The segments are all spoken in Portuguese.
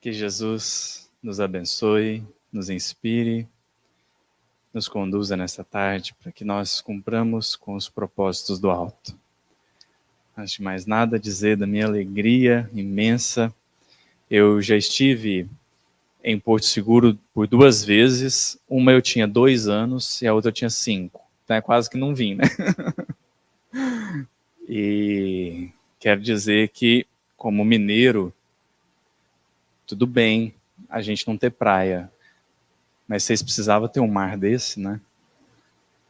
Que Jesus nos abençoe, nos inspire, nos conduza nesta tarde para que nós cumpramos com os propósitos do alto. Antes de mais nada, dizer da minha alegria imensa. Eu já estive em Porto Seguro por 2 vezes. Uma eu tinha 2 anos e a outra eu tinha 5. Então é quase que não vim, né? E quero dizer que, como mineiro, tudo bem a gente não ter praia, mas vocês precisavam ter um mar desse, né?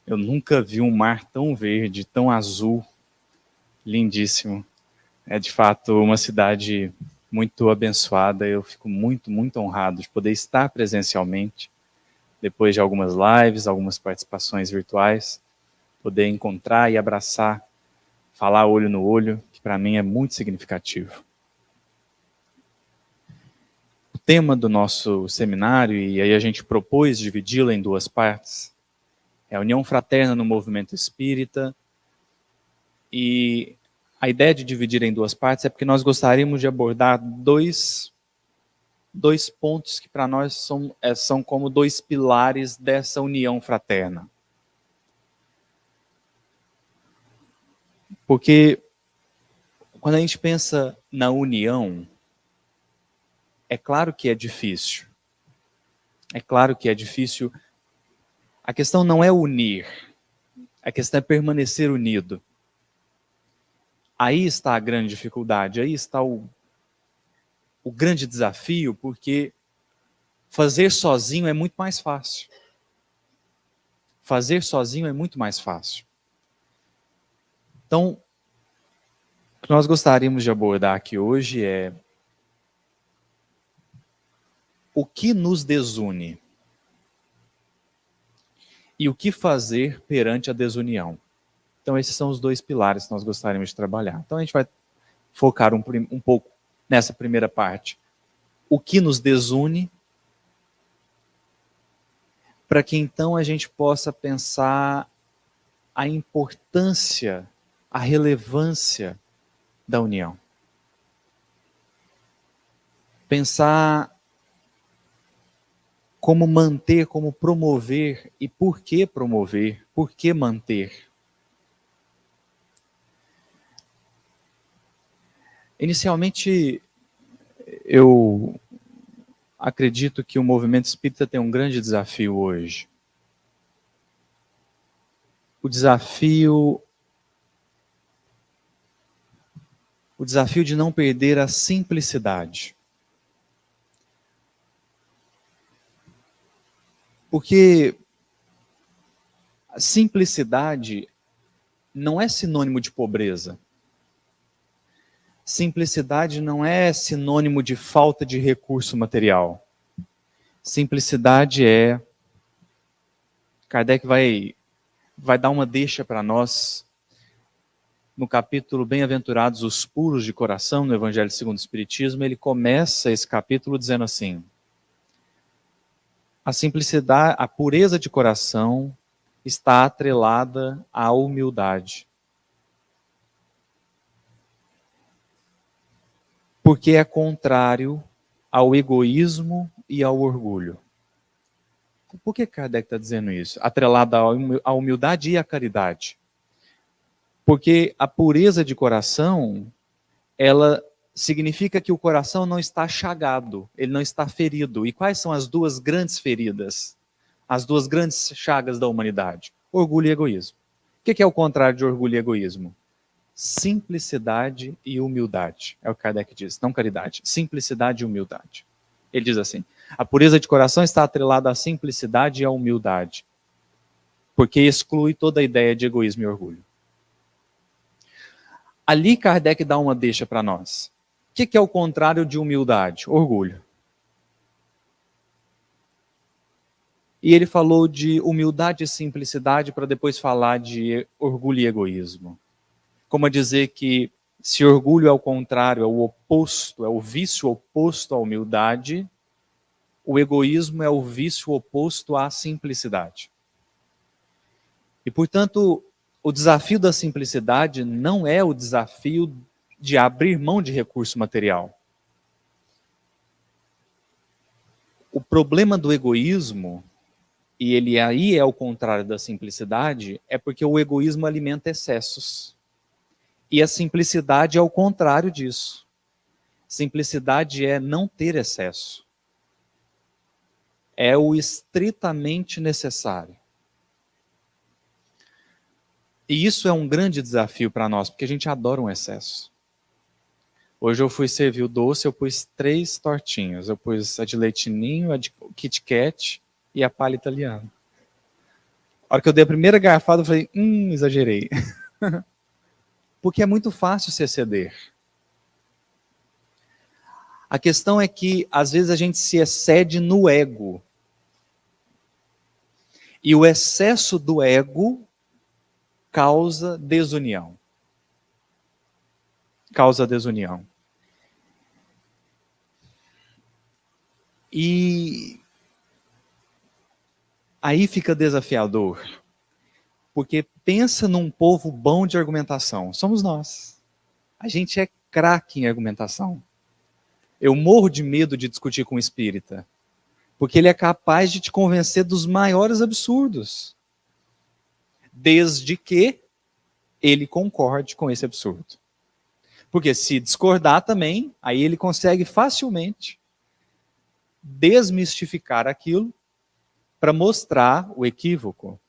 Eu nunca vi um mar tão verde, tão azul, lindíssimo. É de fato uma cidade muito abençoada. Eu fico muito, muito honrado de poder estar presencialmente, depois de algumas lives, algumas participações virtuais, poder encontrar e abraçar, falar olho no olho, que para mim é muito significativo. O tema do nosso seminário, e aí a gente propôs dividi-lo em 2 partes, é a união fraterna no movimento espírita. E a ideia de dividir em 2 partes é porque nós gostaríamos de abordar dois pontos que para nós são como 2 pilares dessa união fraterna. Porque quando a gente pensa na união, é claro que é difícil. É claro que é difícil. A questão não é unir, a questão é permanecer unido. Aí está a grande dificuldade, aí está o grande desafio, porque fazer sozinho é muito mais fácil. Fazer sozinho é muito mais fácil. Então, o que nós gostaríamos de abordar aqui hoje é o que nos desune e o que fazer perante a desunião. Então, esses são os 2 pilares que nós gostaríamos de trabalhar. Então, a gente vai focar um pouco nessa primeira parte. O que nos desune, para que então a gente possa pensar a importância, a relevância da união. Pensar como manter, como promover e por que promover, por que manter. Inicialmente, eu acredito que o movimento espírita tem um grande desafio hoje. O desafio de não perder a simplicidade. Porque a simplicidade não é sinônimo de pobreza. Simplicidade não é sinônimo de falta de recurso material. Simplicidade é... Kardec vai dar uma deixa para nós no capítulo Bem-aventurados os puros de coração, no Evangelho segundo o Espiritismo. Ele começa esse capítulo dizendo assim: a simplicidade, a pureza de coração está atrelada à humildade. Porque é contrário ao egoísmo e ao orgulho. Por que Kardec está dizendo isso? Atrelada à humildade e à caridade. Porque a pureza de coração, ela significa que o coração não está chagado, ele não está ferido. E quais são as 2 grandes feridas? As 2 grandes chagas da humanidade? Orgulho e egoísmo. O que é o contrário de orgulho e egoísmo? Simplicidade e humildade. É o que Kardec diz, não caridade. Simplicidade e humildade. Ele diz assim: a pureza de coração está atrelada à simplicidade e à humildade, porque exclui toda a ideia de egoísmo e orgulho. Ali Kardec dá uma deixa para nós. O que é o contrário de humildade? Orgulho. E ele falou de humildade e simplicidade para depois falar de orgulho e egoísmo. Como a dizer que se orgulho é o contrário, é o oposto, é o vício oposto à humildade, o egoísmo é o vício oposto à simplicidade. E, portanto, o desafio da simplicidade não é o desafio de abrir mão de recurso material. O problema do egoísmo, e ele aí é o contrário da simplicidade, é porque o egoísmo alimenta excessos. E a simplicidade é o contrário disso. Simplicidade é não ter excesso. É o estritamente necessário. E isso é um grande desafio para nós, porque a gente adora um excesso. Hoje eu fui servir o doce, eu pus 3 tortinhas. Eu pus a de leite ninho, a de Kit Kat e a palha italiana. A hora que eu dei a primeira garfada, eu falei, exagerei. Porque é muito fácil se exceder. A questão é que, às vezes, a gente se excede no ego. E o excesso do ego causa desunião. Causa desunião. E aí fica desafiador. Porque pensa num povo bom de argumentação. Somos nós. A gente é craque em argumentação. Eu morro de medo de discutir com o espírita. Porque ele é capaz de te convencer dos maiores absurdos. Desde que ele concorde com esse absurdo. Porque se discordar também, aí ele consegue facilmente desmistificar aquilo para mostrar o equívoco.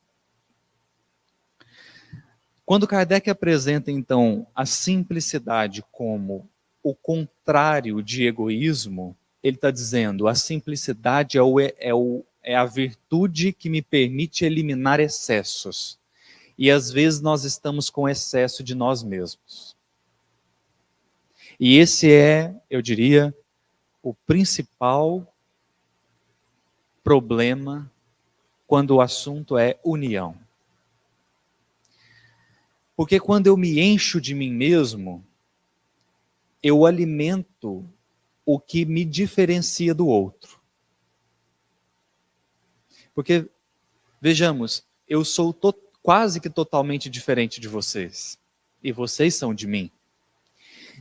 Quando Kardec apresenta, então, a simplicidade como o contrário de egoísmo, ele está dizendo, a simplicidade é a virtude que me permite eliminar excessos. E às vezes nós estamos com excesso de nós mesmos. E esse é, eu diria, o principal problema quando o assunto é união. Porque quando eu me encho de mim mesmo, eu alimento o que me diferencia do outro. Porque, vejamos, eu sou quase que totalmente diferente de vocês. E vocês são de mim.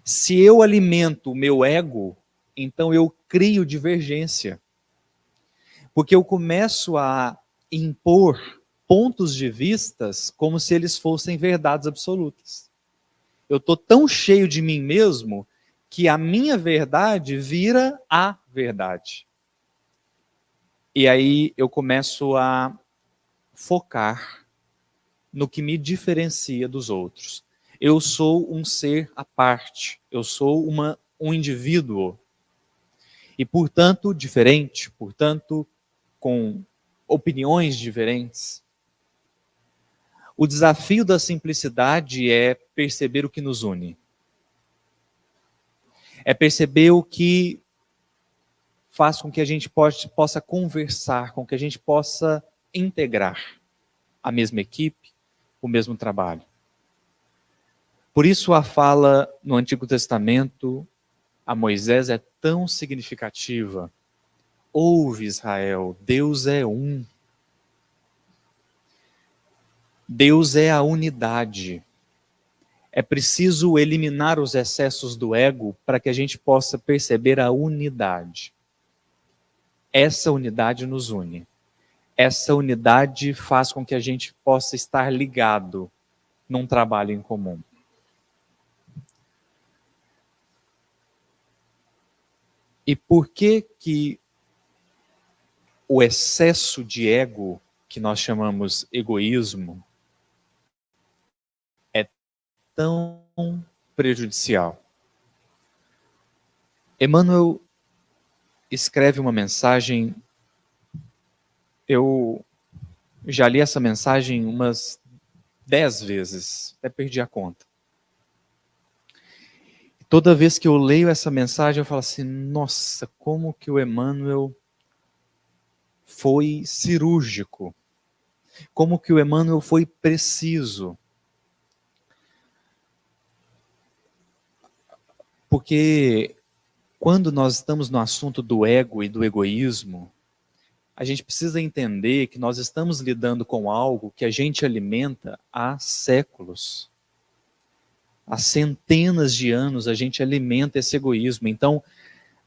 Se eu alimento o meu ego, então eu crio divergência. Porque eu começo a impor pontos de vistas como se eles fossem verdades absolutas. Eu estou tão cheio de mim mesmo que a minha verdade vira a verdade. E aí eu começo a focar no que me diferencia dos outros. Eu sou um ser à parte, eu sou um indivíduo. E, portanto, diferente, portanto, com opiniões diferentes. O desafio da simplicidade é perceber o que nos une. É perceber o que faz com que a gente possa conversar, com que a gente possa integrar a mesma equipe, o mesmo trabalho. Por isso a fala no Antigo Testamento a Moisés é tão significativa. Ouve, Israel, Deus é um. Deus é a unidade. É preciso eliminar os excessos do ego para que a gente possa perceber a unidade. Essa unidade nos une. Essa unidade faz com que a gente possa estar ligado num trabalho em comum. E por que o excesso de ego, que nós chamamos egoísmo, é tão prejudicial? Emmanuel escreve uma mensagem, eu já li essa mensagem umas 10 vezes, até perdi a conta. Toda vez que eu leio essa mensagem, eu falo assim, nossa, como que o Emmanuel foi cirúrgico. Como que o Emmanuel foi preciso. Porque quando nós estamos no assunto do ego e do egoísmo, a gente precisa entender que nós estamos lidando com algo que a gente alimenta há séculos. Há centenas de anos a gente alimenta esse egoísmo. Então,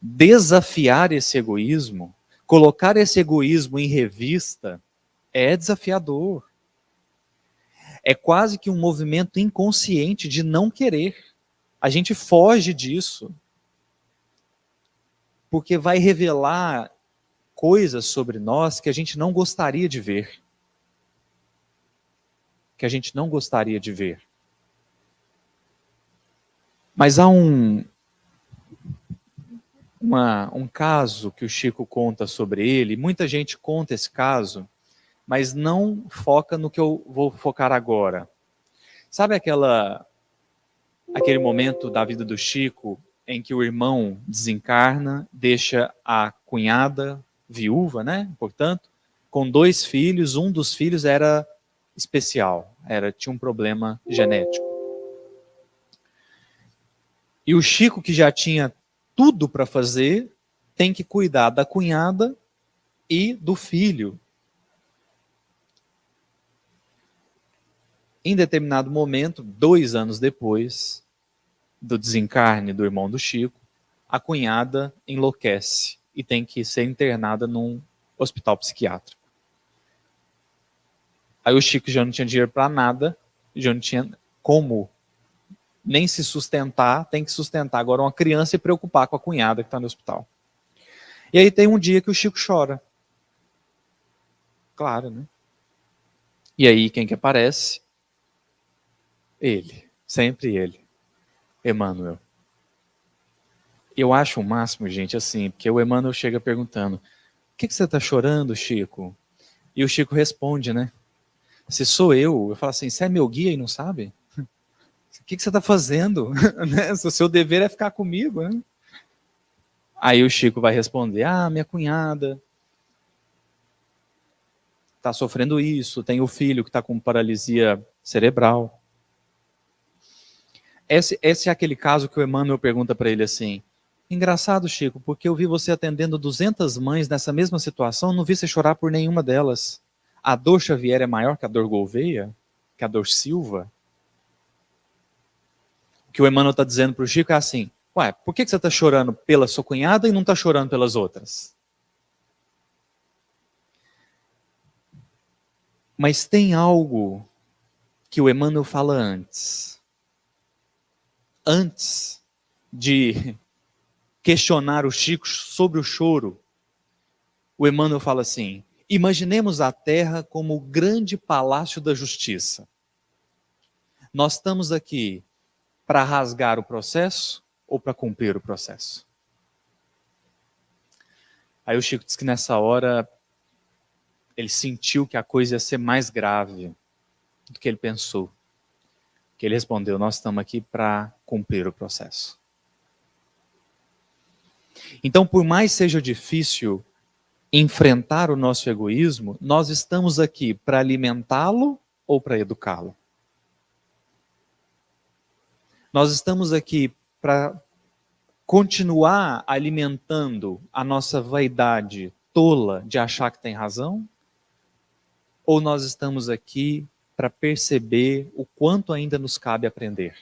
desafiar esse egoísmo Colocar esse egoísmo em revista é desafiador. É quase que um movimento inconsciente de não querer. A gente foge disso, porque vai revelar coisas sobre nós que a gente não gostaria de ver. Que a gente não gostaria de ver. Mas há um caso que o Chico conta sobre ele, muita gente conta esse caso, mas não foca no que eu vou focar agora. Sabe aquele momento da vida do Chico em que o irmão desencarna, deixa a cunhada viúva, né? Portanto, com 2 filhos, um dos filhos era especial, tinha um problema genético. E o Chico, que já tinha tudo para fazer, tem que cuidar da cunhada e do filho. Em determinado momento, 2 anos depois do desencarne do irmão do Chico, a cunhada enlouquece e tem que ser internada num hospital psiquiátrico. Aí o Chico já não tinha dinheiro para nada, já não tinha como nem se sustentar, tem que sustentar agora uma criança e preocupar com a cunhada que está no hospital. E aí tem um dia que o Chico chora. Claro, né? E aí quem que aparece? Ele, sempre ele, Emmanuel. Eu acho o máximo, gente, assim, porque o Emmanuel chega perguntando: o que você está chorando, Chico? E o Chico responde, né? Se sou eu falo assim, você é meu guia e não sabe? O que você está fazendo? O seu dever é ficar comigo, né? Aí o Chico vai responder, minha cunhada está sofrendo isso, tem o filho que está com paralisia cerebral. Esse é aquele caso que o Emmanuel pergunta para ele assim, engraçado, Chico, porque eu vi você atendendo 200 mães nessa mesma situação, não vi você chorar por nenhuma delas. A dor Xavier é maior que a dor Gouveia? Que a dor Silva? O que o Emmanuel está dizendo para o Chico é assim, ué, por que você está chorando pela sua cunhada e não está chorando pelas outras? Mas tem algo que o Emmanuel fala antes. Antes de questionar o Chico sobre o choro, o Emmanuel fala assim, imaginemos a Terra como o grande palácio da justiça. Nós estamos aqui para rasgar o processo ou para cumprir o processo? Aí o Chico diz que nessa hora ele sentiu que a coisa ia ser mais grave do que ele pensou. Que ele respondeu, nós estamos aqui para cumprir o processo. Então, por mais seja difícil enfrentar o nosso egoísmo, nós estamos aqui para alimentá-lo ou para educá-lo? Nós estamos aqui para continuar alimentando a nossa vaidade tola de achar que tem razão? Ou nós estamos aqui para perceber o quanto ainda nos cabe aprender?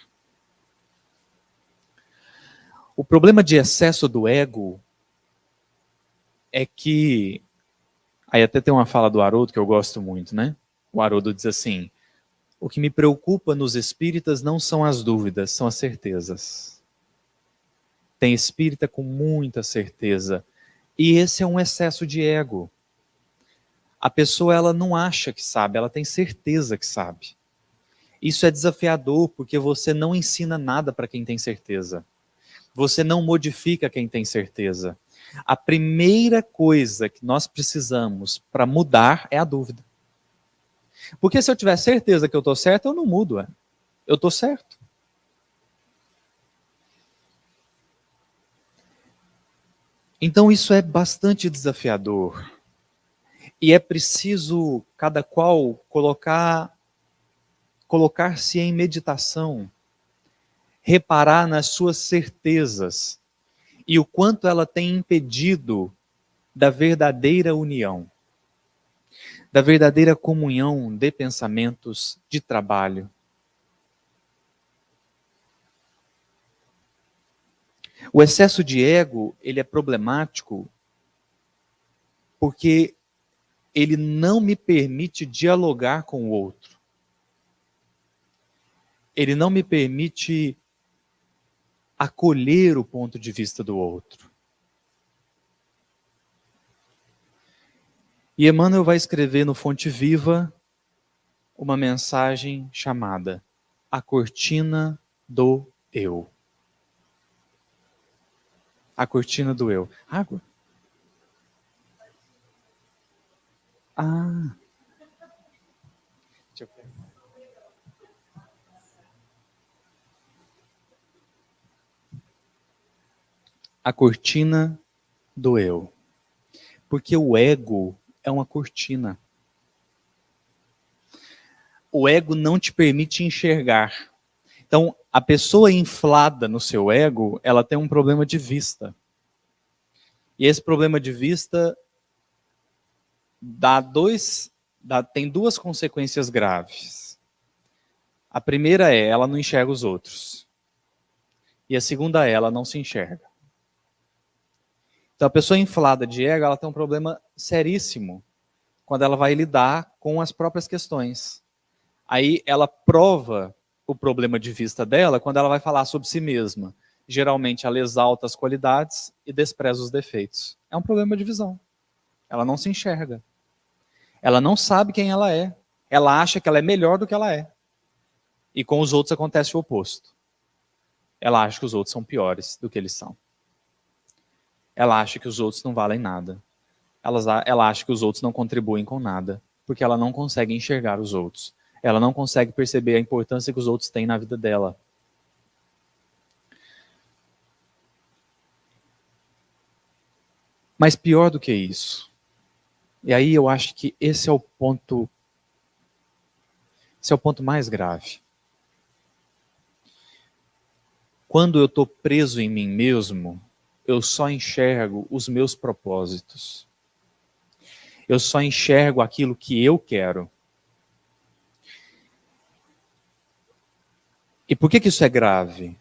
O problema de excesso do ego é que, aí até tem uma fala do Haroldo que eu gosto muito, né? O Haroldo diz assim, o que me preocupa nos espíritas não são as dúvidas, são as certezas. Tem espírita com muita certeza. E esse é um excesso de ego. A pessoa ela não acha que sabe, ela tem certeza que sabe. Isso é desafiador porque você não ensina nada para quem tem certeza. Você não modifica quem tem certeza. A primeira coisa que nós precisamos para mudar é a dúvida. Porque se eu tiver certeza que eu estou certo, eu não mudo. Eu estou certo. Então isso é bastante desafiador. E é preciso cada qual colocar-se em meditação, reparar nas suas certezas e o quanto ela tem impedido da verdadeira união, da verdadeira comunhão de pensamentos, de trabalho. O excesso de ego, ele é problemático porque ele não me permite dialogar com o outro. Ele não me permite acolher o ponto de vista do outro. E Emmanuel vai escrever no Fonte Viva uma mensagem chamada A Cortina do Eu. A cortina do eu. Água? Ah. Deixa eu pegar. A cortina do eu. Porque o ego é uma cortina. O ego não te permite enxergar. Então, a pessoa inflada no seu ego, ela tem um problema de vista. E esse problema de vista tem duas consequências graves. A primeira é, ela não enxerga os outros. E a segunda é, ela não se enxerga. Então, a pessoa inflada de ego, ela tem um problema seríssimo quando ela vai lidar com as próprias questões. Aí ela prova o problema de vista dela quando ela vai falar sobre si mesma. Geralmente ela exalta as qualidades e despreza os defeitos. É um problema de visão. Ela não se enxerga. Ela não sabe quem ela é. Ela acha que ela é melhor do que ela é. E com os outros acontece o oposto. Ela acha que os outros são piores do que eles são. Ela acha que os outros não valem nada. Ela acha que os outros não contribuem com nada, porque ela não consegue enxergar os outros. Ela não consegue perceber a importância que os outros têm na vida dela. Mas pior do que isso, e aí eu acho que esse é o ponto mais grave. Quando eu estou preso em mim mesmo, eu só enxergo os meus propósitos. Eu só enxergo aquilo que eu quero. E por que isso é grave?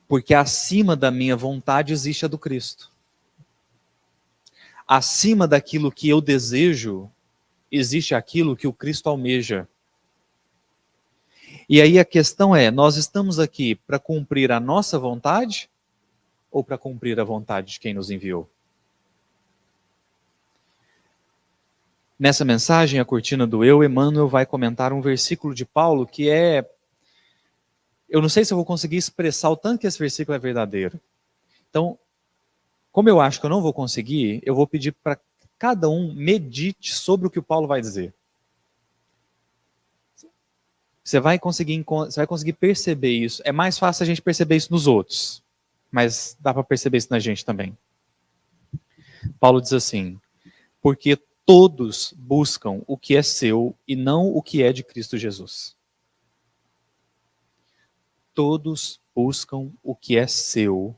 Porque acima da minha vontade existe a do Cristo. Acima daquilo que eu desejo, existe aquilo que o Cristo almeja. E aí a questão é, nós estamos aqui para cumprir a nossa vontade ou para cumprir a vontade de quem nos enviou? Nessa mensagem, a cortina do eu, Emmanuel vai comentar um versículo de Paulo que é... Eu não sei se eu vou conseguir expressar o tanto que esse versículo é verdadeiro. Então, como eu acho que eu não vou conseguir, eu vou pedir para cada um medite sobre o que o Paulo vai dizer. Você vai conseguir perceber isso. É mais fácil a gente perceber isso nos outros, mas dá para perceber isso na gente também. Paulo diz assim: porque todos buscam o que é seu e não o que é de Cristo Jesus. Todos buscam o que é seu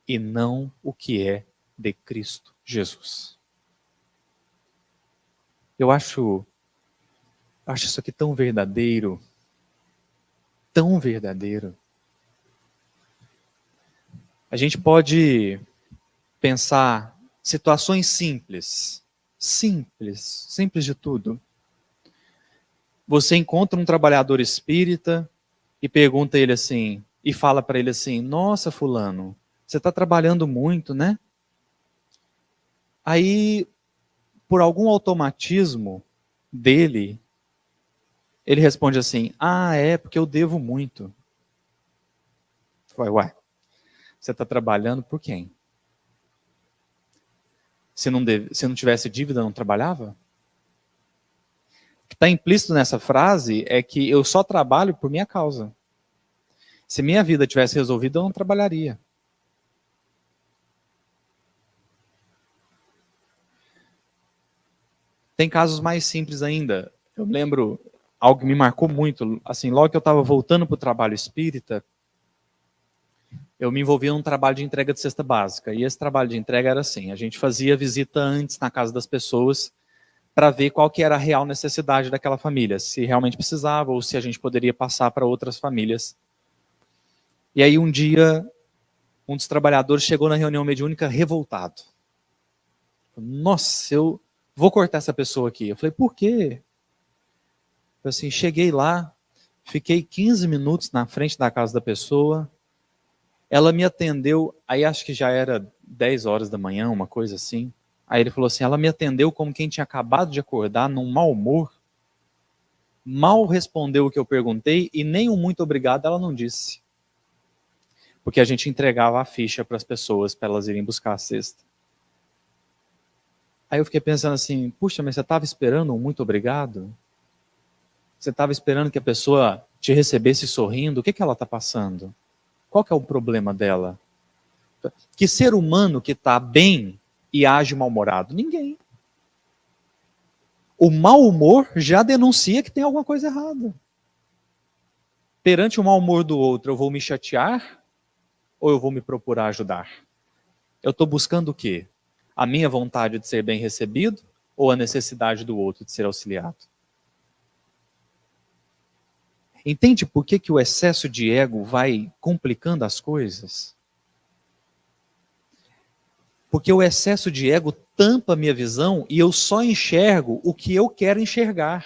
e não o que é de Cristo Jesus. Eu acho isso aqui tão verdadeiro. Tão verdadeiro. A gente pode pensar situações simples de tudo. Você encontra um trabalhador espírita e pergunta a ele assim, e fala para ele assim: nossa, fulano, você está trabalhando muito, né? Aí, por algum automatismo dele, ele responde assim: ah, é porque eu devo muito. Ué, você está trabalhando por quem? Se não tivesse dívida, não trabalhava? O que está implícito nessa frase é que eu só trabalho por minha causa. Se minha vida tivesse resolvida, eu não trabalharia. Tem casos mais simples ainda. Eu lembro algo que me marcou muito. Assim, logo que eu estava voltando para o trabalho espírita, eu me envolvi num trabalho de entrega de cesta básica. E esse trabalho de entrega era assim: a gente fazia visita antes na casa das pessoas para ver qual que era a real necessidade daquela família, se realmente precisava ou se a gente poderia passar para outras famílias. E aí um dia, um dos trabalhadores chegou na reunião mediúnica revoltado. Nossa, eu vou cortar essa pessoa aqui. Eu falei, por quê? Eu, assim, cheguei lá, fiquei 15 minutos na frente da casa da pessoa, ela me atendeu, aí acho que já era 10 horas da manhã, uma coisa assim. Aí ele falou assim, ela me atendeu como quem tinha acabado de acordar, num mau humor, mal respondeu o que eu perguntei e nem um muito obrigado ela não disse. Porque a gente entregava a ficha para as pessoas, para elas irem buscar a cesta. Aí eu fiquei pensando assim, puxa, mas você estava esperando um muito obrigado? Você estava esperando que a pessoa te recebesse sorrindo? O que ela está passando? Qual que é o problema dela? Que ser humano que está bem e age mal-humorado? Ninguém. O mau humor já denuncia que tem alguma coisa errada. Perante o mau humor do outro, eu vou me chatear ou eu vou me procurar ajudar? Eu estou buscando o quê? A minha vontade de ser bem recebido ou a necessidade do outro de ser auxiliado? Entende por que o excesso de ego vai complicando as coisas? Porque o excesso de ego tampa a minha visão e eu só enxergo o que eu quero enxergar,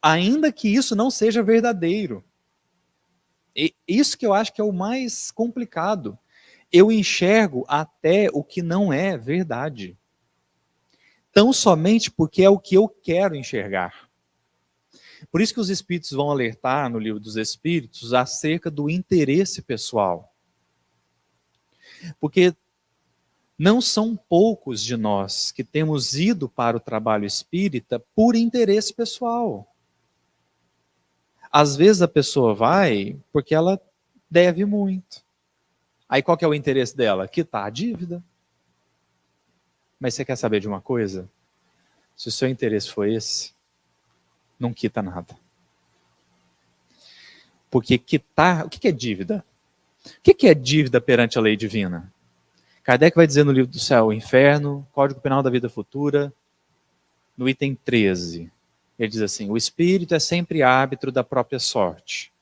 ainda que isso não seja verdadeiro. E isso que eu acho que é o mais complicado. Eu enxergo até o que não é verdade. Tão somente porque é o que eu quero enxergar. Por isso que os espíritos vão alertar no livro dos espíritos acerca do interesse pessoal. Porque não são poucos de nós que temos ido para o trabalho espírita por interesse pessoal. Às vezes a pessoa vai porque ela deve muito. Aí qual que é o interesse dela? Quitar a dívida. Mas você quer saber de uma coisa? Se o seu interesse for esse, não quita nada. Porque quitar, o que é dívida? O que é dívida perante a lei divina? Kardec vai dizer no livro do Céu e Inferno, Código Penal da Vida Futura, no item 13. Ele diz assim, o espírito é sempre árbitro da própria sorte.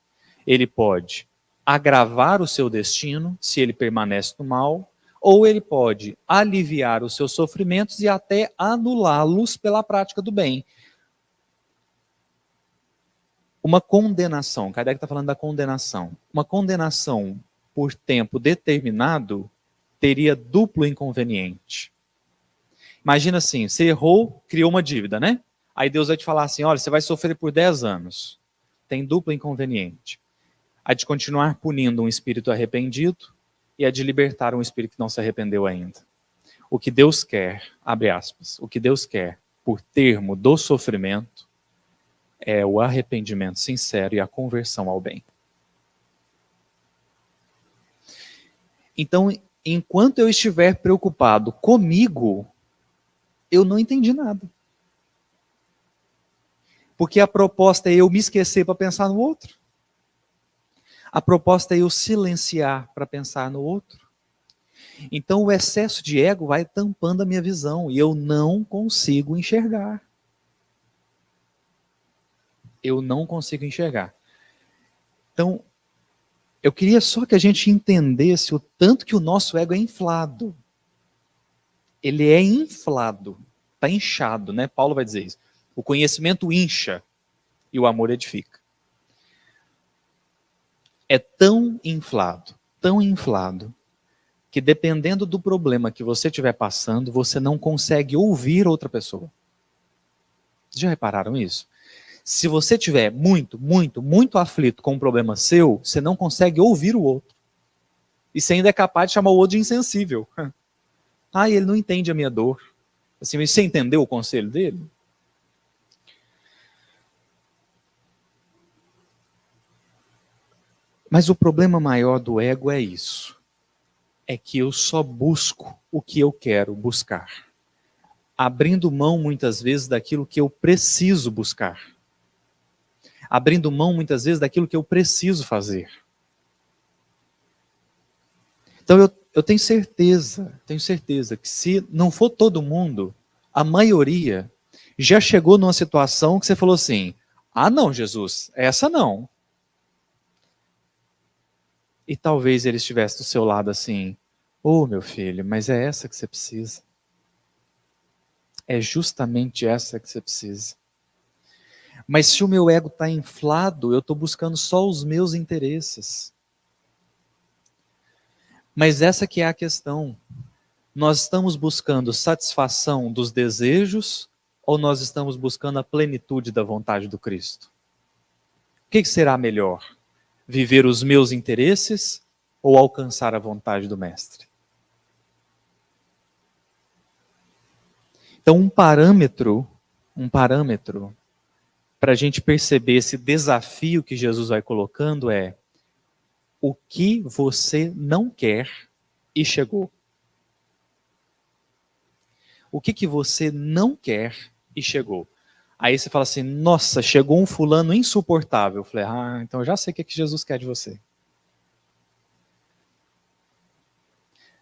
Ele pode agravar o seu destino, se ele permanece no mal, ou ele pode aliviar os seus sofrimentos e até anulá-los pela prática do bem. Uma condenação, Kardec está falando da condenação. Uma condenação por tempo determinado teria duplo inconveniente. Imagina assim, você errou, criou uma dívida, né? Aí Deus vai te falar assim, olha, você vai sofrer por 10 anos. Tem duplo inconveniente. A de continuar punindo um espírito arrependido e a de libertar um espírito que não se arrependeu ainda. O que Deus quer, abre aspas, o que Deus quer por termo do sofrimento é o arrependimento sincero e a conversão ao bem. Então, enquanto eu estiver preocupado comigo, eu não entendi nada. Porque a proposta é eu me esquecer para pensar no outro. A proposta é eu silenciar para pensar no outro. Então o excesso de ego vai tampando a minha visão e eu não consigo enxergar. Eu não consigo enxergar. Então, eu queria só que a gente entendesse o tanto que o nosso ego é inflado. Ele é inflado, está inchado, né? Paulo vai dizer isso. O conhecimento incha e o amor edifica. É tão inflado, que dependendo do problema que você estiver passando, você não consegue ouvir outra pessoa. Já repararam isso? Se você estiver muito aflito com um problema seu, você não consegue ouvir o outro. E você ainda é capaz de chamar o outro de insensível. Ah, ele não entende a minha dor. Assim, mas você entendeu o conselho dele? Mas o problema maior do ego é isso. É que eu só busco o que eu quero buscar. Abrindo mão muitas vezes daquilo que eu preciso buscar. Abrindo mão muitas vezes daquilo que eu preciso fazer. Então eu tenho certeza que se não for todo mundo, a maioria já chegou numa situação que você falou assim, ah não, Jesus, essa não. E talvez ele estivesse do seu lado assim, ô meu filho, mas é essa que você precisa. É justamente essa que você precisa. Mas se o meu ego está inflado, eu estou buscando só os meus interesses. Mas essa que é a questão. Nós estamos buscando satisfação dos desejos ou nós estamos buscando a plenitude da vontade do Cristo? O que será melhor? Viver os meus interesses ou alcançar a vontade do Mestre? Então, um parâmetro para a gente perceber esse desafio que Jesus vai colocando é: o que você não quer e chegou? O que você não quer e chegou? Aí você fala assim: nossa, chegou um fulano insuportável. Eu falei: ah, então eu já sei o que Jesus quer de você.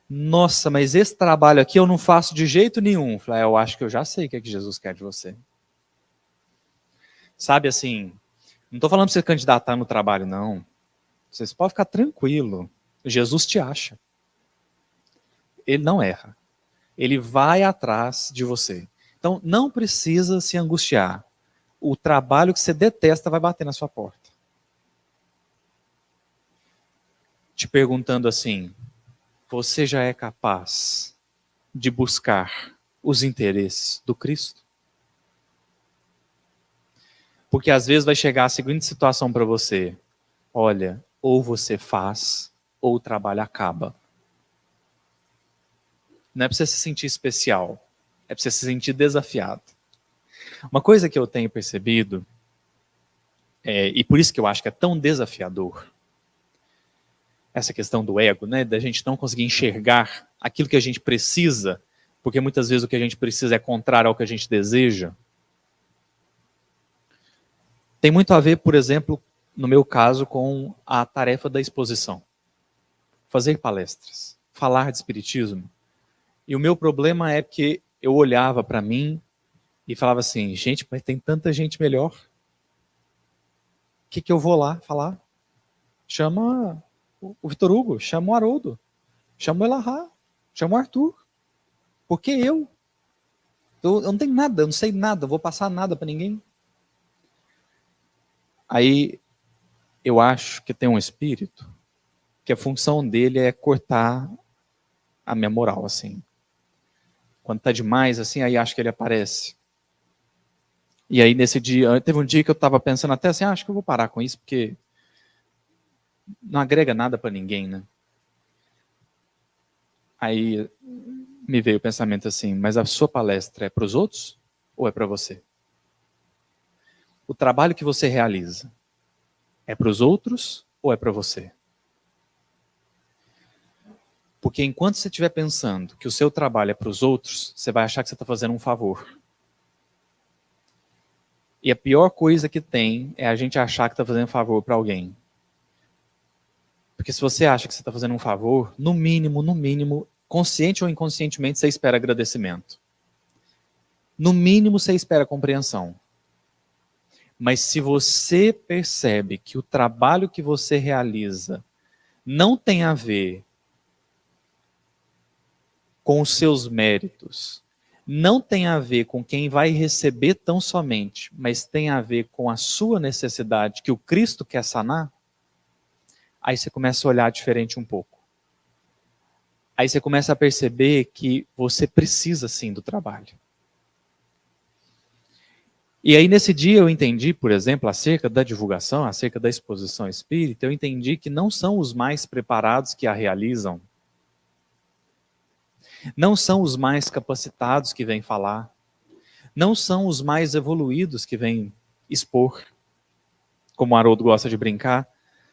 Nossa, mas esse trabalho aqui eu não faço de jeito nenhum. Eu falei: eu acho que eu já sei o que Jesus quer de você. Sabe assim, não estou falando para você candidatar no trabalho, não. Vocês podem ficar tranquilo. Jesus te acha. Ele não erra. Ele vai atrás de você. Então, não precisa se angustiar. O trabalho que você detesta vai bater na sua porta. Te perguntando assim: você já é capaz de buscar os interesses do Cristo? Porque às vezes vai chegar a seguinte situação para você: olha, ou você faz, ou o trabalho acaba. Não é para você se sentir especial, é para você se sentir desafiado. Uma coisa que eu tenho percebido, e por isso que eu acho que é tão desafiador, essa questão do ego, né, da gente não conseguir enxergar aquilo que a gente precisa, porque muitas vezes o que a gente precisa é contrário ao que a gente deseja. Tem muito a ver, por exemplo, no meu caso, com a tarefa da exposição. Fazer palestras, falar de espiritismo. E o meu problema é que eu olhava para mim e falava assim: gente, mas tem tanta gente melhor. O que eu vou lá falar? Chama o Vitor Hugo, chama o Haroldo, chama o Elahá, chama o Arthur. Porque eu não tenho nada, eu não sei nada, eu vou passar nada para ninguém. Aí eu acho que tem um espírito que a função dele é cortar a minha moral, assim. Quando tá demais, assim, aí acho que ele aparece. E aí nesse dia, teve um dia que eu estava pensando até assim: acho que eu vou parar com isso, porque não agrega nada para ninguém, né? Aí me veio o pensamento assim: mas a sua palestra é para os outros ou é para você? O trabalho que você realiza é para os outros ou é para você? Porque enquanto você estiver pensando que o seu trabalho é para os outros, você vai achar que você está fazendo um favor. E a pior coisa que tem é a gente achar que está fazendo um favor para alguém. Porque se você acha que você está fazendo um favor, no mínimo, consciente ou inconscientemente, você espera agradecimento. No mínimo, você espera compreensão. Mas se você percebe que o trabalho que você realiza não tem a ver com os seus méritos, não tem a ver com quem vai receber tão somente, mas tem a ver com a sua necessidade que o Cristo quer sanar, aí você começa a olhar diferente um pouco. Aí você começa a perceber que você precisa sim do trabalho. E aí nesse dia eu entendi, por exemplo, acerca da divulgação, acerca da exposição espírita, eu entendi que não são os mais preparados que a realizam, não são os mais capacitados que vêm falar, não são os mais evoluídos que vêm expor, como o Haroldo gosta de brincar.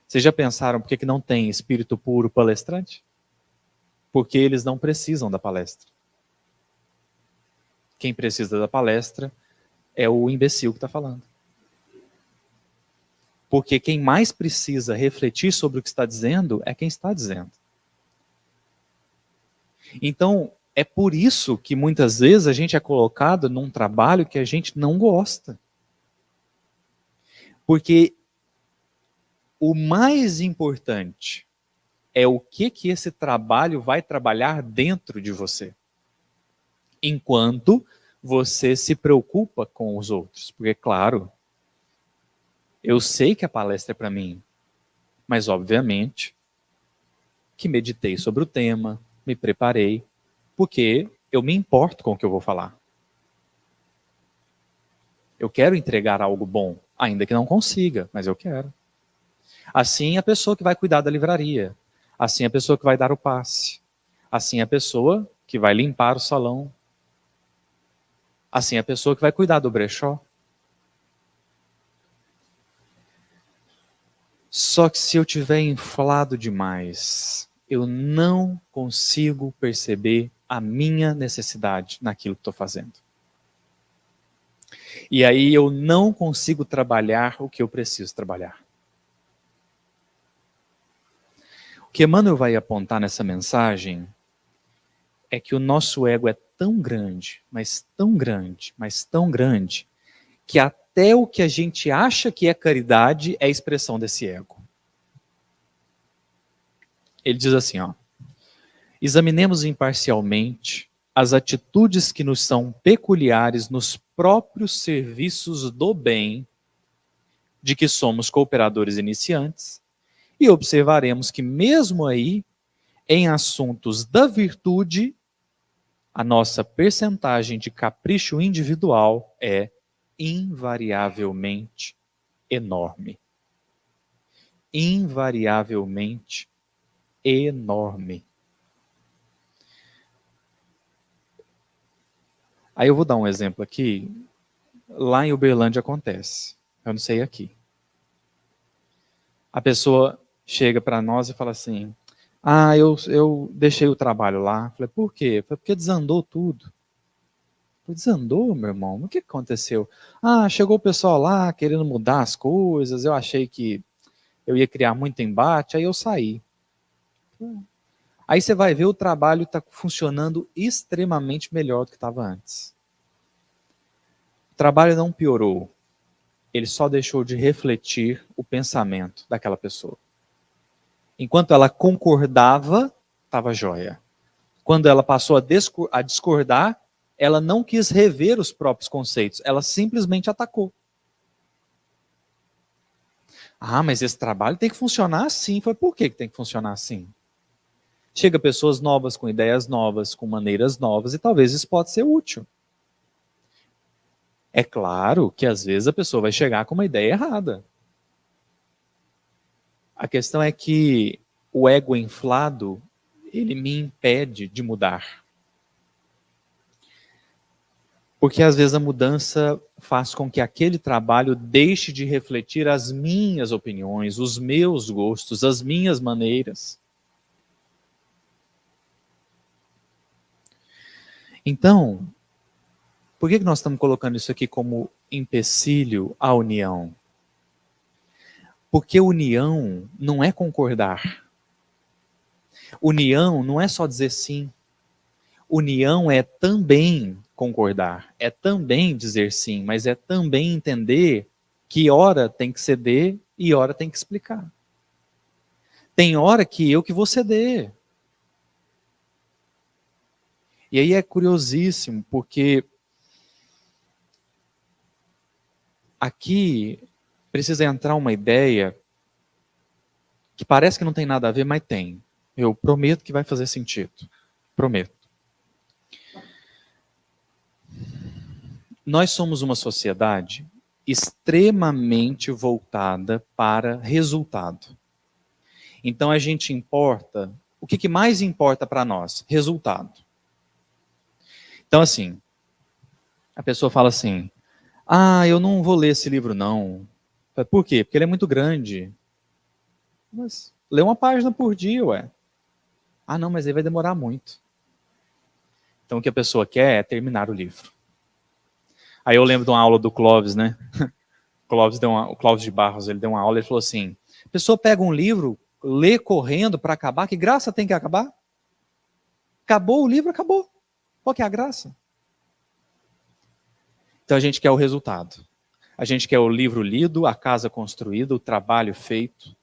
Vocês já pensaram por que não tem espírito puro palestrante? Porque eles não precisam da palestra. Quem precisa da palestra é o imbecil que está falando. Porque quem mais precisa refletir sobre o que está dizendo é quem está dizendo. Então, é por isso que muitas vezes a gente é colocado num trabalho que a gente não gosta. Porque o mais importante é o que esse trabalho vai trabalhar dentro de você. Enquanto você se preocupa com os outros. Porque, claro, eu sei que a palestra é para mim, mas, obviamente, que meditei sobre o tema, me preparei, porque eu me importo com o que eu vou falar. Eu quero entregar algo bom, ainda que não consiga, mas eu quero. Assim a pessoa que vai cuidar da livraria, assim a pessoa que vai dar o passe, assim a pessoa que vai limpar o salão, assim a pessoa que vai cuidar do brechó. Só que se eu tiver inflado demais, eu não consigo perceber a minha necessidade naquilo que estou fazendo. E aí eu não consigo trabalhar o que eu preciso trabalhar. O que Emmanuel vai apontar nessa mensagem é que o nosso ego é tão grande, mas tão grande, mas tão grande, que até o que a gente acha que é caridade é expressão desse ego. Ele diz assim, ó: examinemos imparcialmente as atitudes que nos são peculiares nos próprios serviços do bem, de que somos cooperadores iniciantes, e observaremos que mesmo aí, em assuntos da virtude, a nossa percentagem de capricho individual é invariavelmente enorme. Invariavelmente enorme. Aí eu vou dar um exemplo aqui. Lá em Uberlândia acontece. Eu não sei aqui. A pessoa chega para nós e fala assim: ah, eu deixei o trabalho lá. Falei, por quê? Falei, porque desandou tudo. Falei, desandou, meu irmão? O que aconteceu? Ah, chegou o pessoal lá querendo mudar as coisas. Eu achei que eu ia criar muito embate, aí eu saí. Aí você vai ver o trabalho está funcionando extremamente melhor do que estava antes. O trabalho não piorou. Ele só deixou de refletir o pensamento daquela pessoa. Enquanto ela concordava, estava jóia. Quando ela passou a discordar, ela não quis rever os próprios conceitos, ela simplesmente atacou. Ah, mas esse trabalho tem que funcionar assim. Foi por que tem que funcionar assim? Chega pessoas novas, com ideias novas, com maneiras novas, e talvez isso pode ser útil. É claro que às vezes a pessoa vai chegar com uma ideia errada. A questão é que o ego inflado, ele me impede de mudar. Porque às vezes a mudança faz com que aquele trabalho deixe de refletir as minhas opiniões, os meus gostos, as minhas maneiras. Então, por que nós estamos colocando isso aqui como empecilho à união? Porque união não é concordar. União não é só dizer sim. União é também concordar, é também dizer sim, mas é também entender que hora tem que ceder e hora tem que explicar. Tem hora que eu que vou ceder. E aí é curiosíssimo, porque aqui precisa entrar uma ideia que parece que não tem nada a ver, mas tem. Eu prometo que vai fazer sentido. Prometo. Nós somos uma sociedade extremamente voltada para resultado. Então a gente importa, o que mais importa para nós? Resultado. Então assim, a pessoa fala assim: ah, eu não vou ler esse livro não. Por quê? Porque ele é muito grande. Mas lê uma página por dia, ué. Ah, não, mas aí vai demorar muito. Então o que a pessoa quer é terminar o livro. Aí eu lembro de uma aula do Clóvis, né? O Clóvis de Barros, ele deu uma aula e falou assim: a pessoa pega um livro, lê correndo para acabar, que graça tem que acabar? Acabou o livro, acabou. Qual que é a graça? Então a gente quer o resultado. A gente quer o livro lido, a casa construída, o trabalho feito.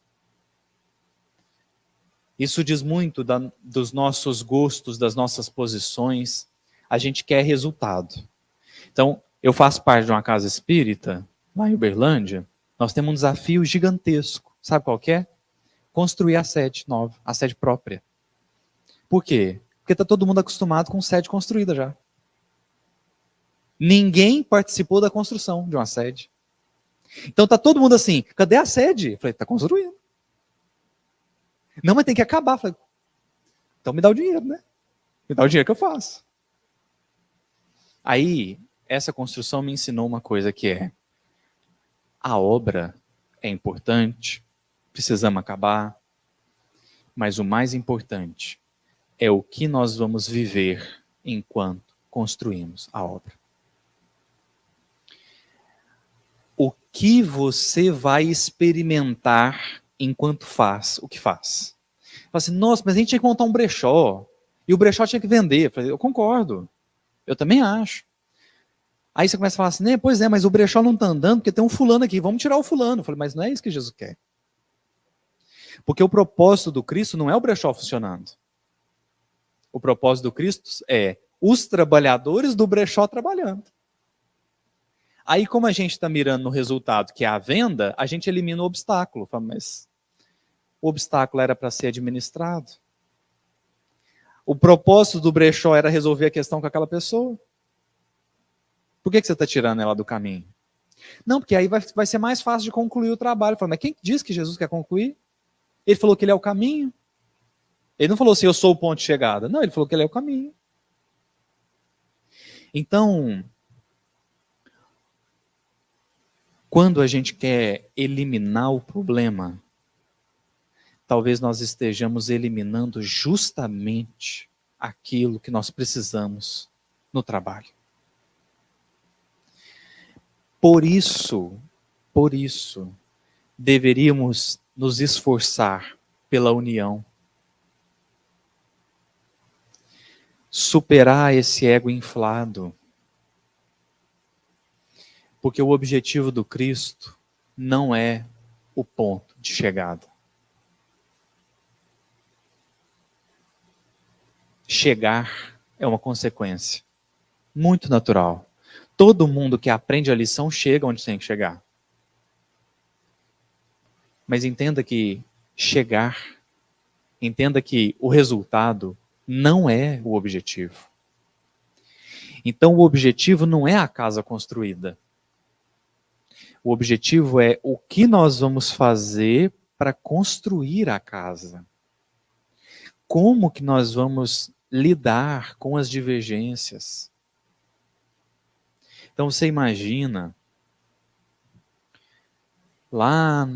Isso diz muito dos nossos gostos, das nossas posições. A gente quer resultado. Então, eu faço parte de uma casa espírita, lá em Uberlândia. Nós temos um desafio gigantesco. Sabe qual que é? Construir a sede nova, a sede própria. Por quê? Porque está todo mundo acostumado com sede construída já. Ninguém participou da construção de uma sede. Então está todo mundo assim, cadê a sede? Eu falei, está construindo. Não, mas tem que acabar. Eu falei, então me dá o dinheiro, né? Me dá o dinheiro que eu faço. Aí, essa construção me ensinou uma coisa que é, a obra é importante, precisamos acabar, mas o mais importante é o que nós vamos viver enquanto construímos a obra. O que você vai experimentar enquanto faz o que faz? Fala assim, nossa, mas a gente tinha que montar um brechó, e o brechó tinha que vender. Eu concordo, eu também acho. Aí você começa a falar assim, né, pois é, mas o brechó não está andando porque tem um fulano aqui, vamos tirar o fulano. Eu falei, mas não é isso que Jesus quer. Porque o propósito do Cristo não é o brechó funcionando. O propósito do Cristo é os trabalhadores do brechó trabalhando. Aí, como a gente está mirando no resultado, que é a venda, a gente elimina o obstáculo. Fala, mas o obstáculo era para ser administrado. O propósito do brechó era resolver a questão com aquela pessoa. Por que você está tirando ela do caminho? Não, porque aí vai ser mais fácil de concluir o trabalho. Fala, mas quem diz que Jesus quer concluir? Ele falou que ele é o caminho. Ele não falou assim, eu sou o ponto de chegada. Não, ele falou que ele é o caminho. Então, quando a gente quer eliminar o problema, talvez nós estejamos eliminando justamente aquilo que nós precisamos no trabalho. Por isso, deveríamos nos esforçar pela união. Superar esse ego inflado. Porque o objetivo do Cristo não é o ponto de chegada. Chegar é uma consequência muito natural. Todo mundo que aprende a lição chega onde tem que chegar. Mas entenda que entenda que o resultado não é o objetivo. Então o objetivo não é a casa construída. O objetivo é o que nós vamos fazer para construir a casa. Como que nós vamos lidar com as divergências? Então você imagina, lá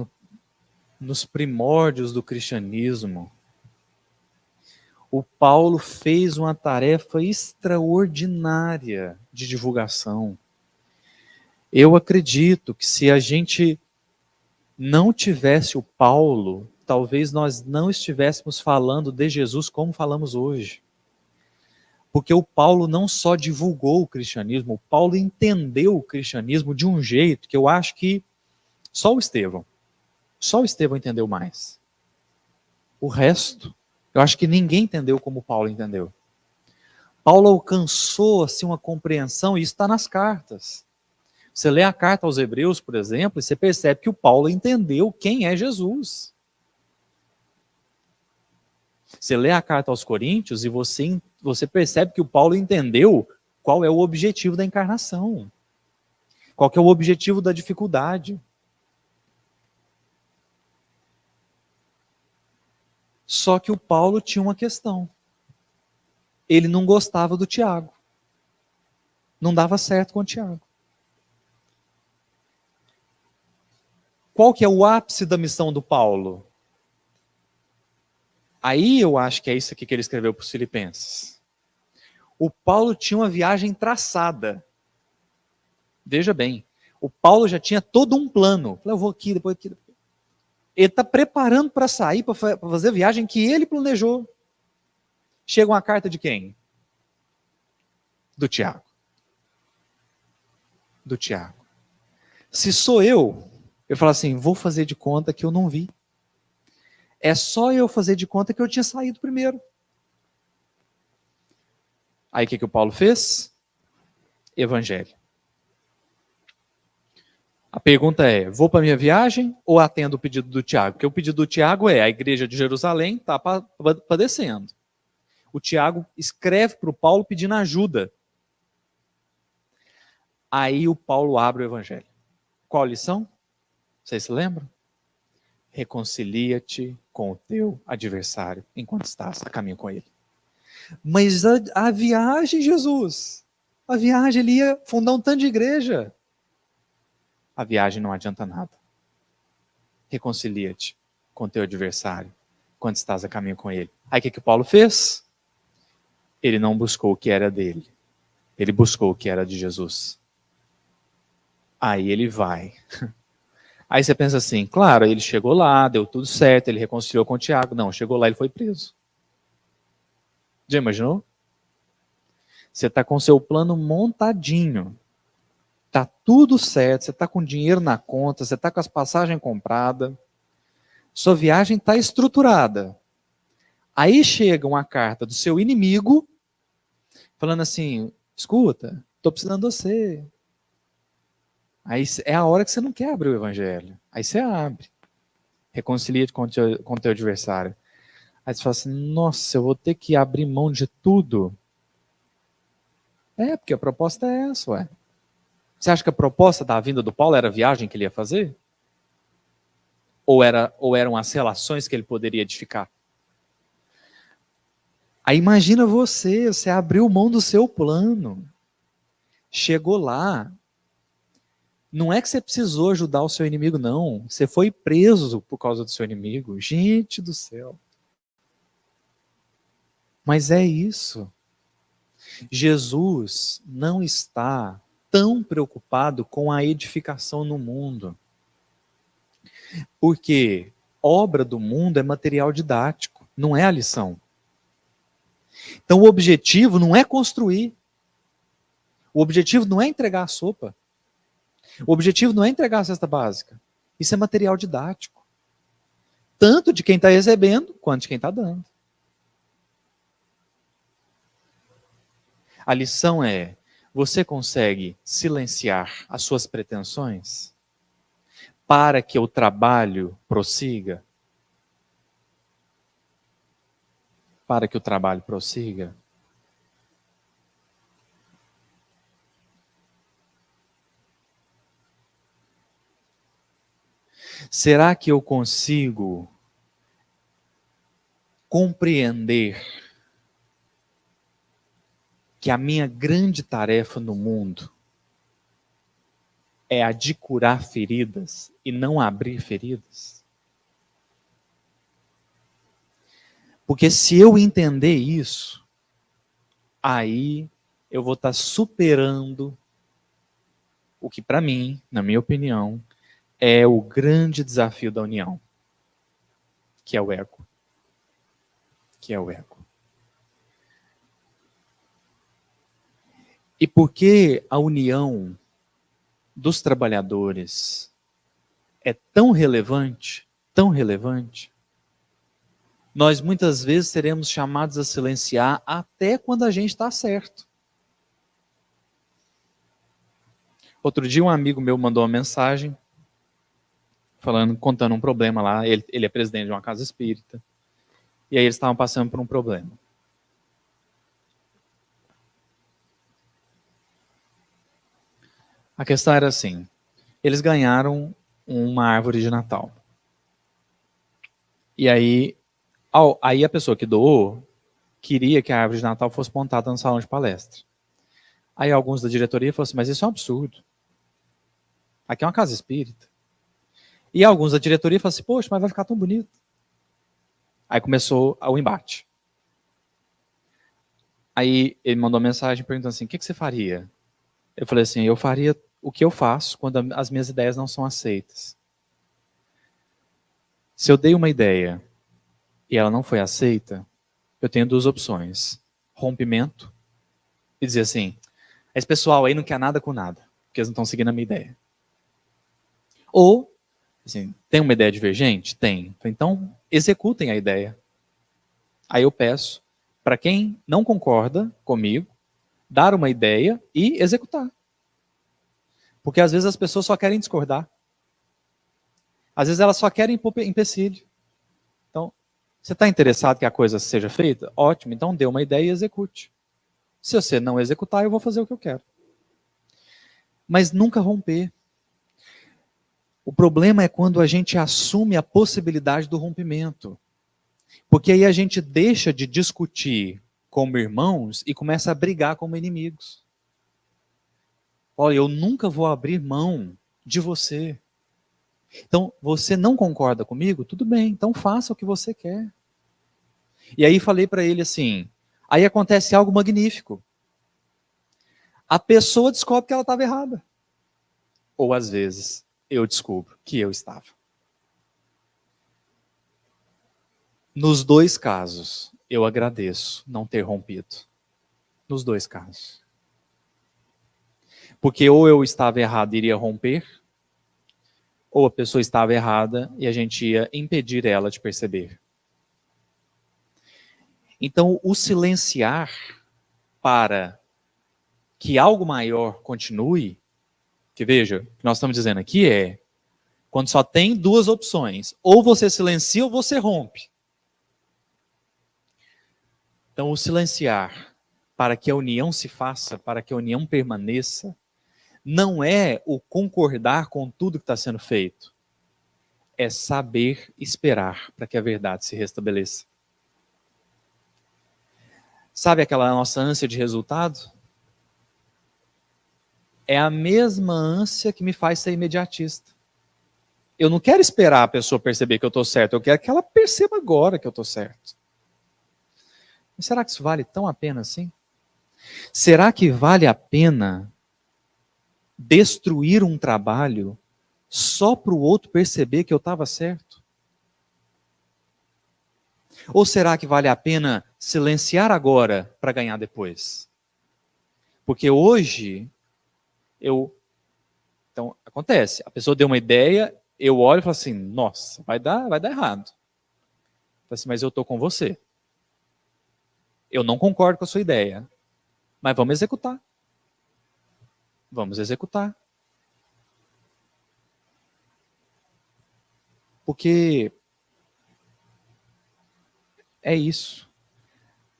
nos primórdios do cristianismo, o Paulo fez uma tarefa extraordinária de divulgação. Eu acredito que se a gente não tivesse o Paulo, talvez nós não estivéssemos falando de Jesus como falamos hoje. Porque o Paulo não só divulgou o cristianismo, o Paulo entendeu o cristianismo de um jeito que eu acho que só o Estevão entendeu mais. O resto, eu acho que ninguém entendeu como Paulo entendeu. Paulo alcançou assim uma compreensão, e isso está nas cartas. Você lê a carta aos Hebreus, por exemplo, e você percebe que o Paulo entendeu quem é Jesus. Você lê a carta aos Coríntios e você percebe que o Paulo entendeu qual é o objetivo da encarnação. Qual que é o objetivo da dificuldade. Só que o Paulo tinha uma questão. Ele não gostava do Tiago. Não dava certo com o Tiago. Qual que é o ápice da missão do Paulo? Aí eu acho que é isso aqui que ele escreveu para os Filipenses. O Paulo tinha uma viagem traçada. Veja bem, o Paulo já tinha todo um plano. Eu vou aqui, depois aqui. Ele está preparando para sair, para fazer a viagem que ele planejou. Chega uma carta de quem? Do Tiago. Do Tiago. Se sou eu falo assim, vou fazer de conta que eu não vi. É só eu fazer de conta que eu tinha saído primeiro. Aí o que o Paulo fez? evangelho. A pergunta é, vou para minha viagem ou atendo o pedido do Tiago? Porque o pedido do Tiago é, a igreja de Jerusalém está padecendo. O Tiago escreve para o Paulo pedindo ajuda. Aí o Paulo abre o evangelho. Qual a lição? Vocês se lembram? Reconcilia-te com o teu adversário enquanto estás a caminho com ele. Mas a viagem, Jesus, a viagem, ele ia fundar um tanto de igreja. A viagem não adianta nada. Reconcilia-te com o teu adversário quando estás a caminho com ele. Aí o que Paulo fez? Ele não buscou o que era dele. Ele buscou o que era de Jesus. Aí ele vai. Aí você pensa assim, claro, ele chegou lá, deu tudo certo, ele reconciliou com o Tiago. Não, chegou lá, ele foi preso. Já imaginou? Você está com o seu plano montadinho. Está tudo certo, você está com dinheiro na conta, você está com as passagens compradas. Sua viagem está estruturada. Aí chega uma carta do seu inimigo, falando assim, escuta, estou precisando de você. Aí é a hora que você não quer abrir o evangelho. Aí você abre. Reconcilia-te com o teu adversário. Aí você fala assim, nossa, eu vou ter que abrir mão de tudo. Porque a proposta é essa, ué. Você acha que a proposta da vinda do Paulo era a viagem que ele ia fazer? Ou eram as relações que ele poderia edificar? Aí imagina você abriu mão do seu plano. Chegou lá. Não é que você precisou ajudar o seu inimigo, não. Você foi preso por causa do seu inimigo. Gente do céu. Mas é isso. Jesus não está tão preocupado com a edificação no mundo. Porque obra do mundo é material didático, não é a lição. Então o objetivo não é construir. O objetivo não é entregar a sopa. O objetivo não é entregar a cesta básica. Isso é material didático. Tanto de quem está recebendo, quanto de quem está dando. A lição é, você consegue silenciar as suas pretensões para que o trabalho prossiga? Para que o trabalho prossiga? Será que eu consigo compreender que a minha grande tarefa no mundo é a de curar feridas e não abrir feridas? Porque se eu entender isso, aí eu vou estar superando o que para mim, na minha opinião, é o grande desafio da união, que é o ego. Que é o ego. E por que a união dos trabalhadores é tão relevante, nós muitas vezes seremos chamados a silenciar até quando a gente está certo. Outro dia um amigo meu mandou uma mensagem contando um problema lá, ele é presidente de uma casa espírita, e aí eles estavam passando por um problema. A questão era assim, eles ganharam uma árvore de Natal. E aí a pessoa que doou queria que a árvore de Natal fosse montada no salão de palestra. Aí alguns da diretoria falaram assim, mas isso é um absurdo. Aqui é uma casa espírita. E alguns da diretoria falaram assim, poxa, mas vai ficar tão bonito. Aí começou o embate. Aí ele mandou uma mensagem perguntando assim, o que você faria? Eu falei assim, eu faria o que eu faço quando as minhas ideias não são aceitas. Se eu dei uma ideia e ela não foi aceita, eu tenho duas opções. Rompimento e dizer assim, esse pessoal aí não quer nada com nada, porque eles não estão seguindo a minha ideia. Ou, assim, tem uma ideia divergente? Tem. Então, executem a ideia. Aí eu peço para quem não concorda comigo, dar uma ideia e executar. Porque às vezes as pessoas só querem discordar. Às vezes elas só querem pôr empecilho. Então, você está interessado que a coisa seja feita? Ótimo, então dê uma ideia e execute. Se você não executar, eu vou fazer o que eu quero. Mas nunca romper. O problema é quando a gente assume a possibilidade do rompimento. Porque aí a gente deixa de discutir como irmãos e começa a brigar como inimigos. Olha, eu nunca vou abrir mão de você. Então, você não concorda comigo? Tudo bem, então faça o que você quer. E aí falei para ele assim, aí acontece algo magnífico. A pessoa descobre que ela estava errada. Ou às vezes, eu descubro que eu estava. Nos dois casos, eu agradeço não ter rompido. Nos dois casos. Porque ou eu estava errado e iria romper, ou a pessoa estava errada e a gente ia impedir ela de perceber. Então, o silenciar para que algo maior continue, que veja, o que nós estamos dizendo aqui é, quando só tem duas opções, ou você silencia ou você rompe. Então, o silenciar para que a união se faça, para que a união permaneça, não é o concordar com tudo que está sendo feito. É saber esperar para que a verdade se restabeleça. Sabe aquela nossa ânsia de resultado? É a mesma ânsia que me faz ser imediatista. Eu não quero esperar a pessoa perceber que eu estou certo, eu quero que ela perceba agora que eu estou certo. Mas será que isso vale tão a pena assim? Será que vale a pena destruir um trabalho só para o outro perceber que eu estava certo? Ou será que vale a pena silenciar agora para ganhar depois? Porque hoje então acontece, a pessoa deu uma ideia, eu olho e falo assim, nossa, vai dar errado. Eu falo assim, mas eu estou com você. Eu não concordo com a sua ideia, mas vamos executar. Vamos executar. Porque é isso.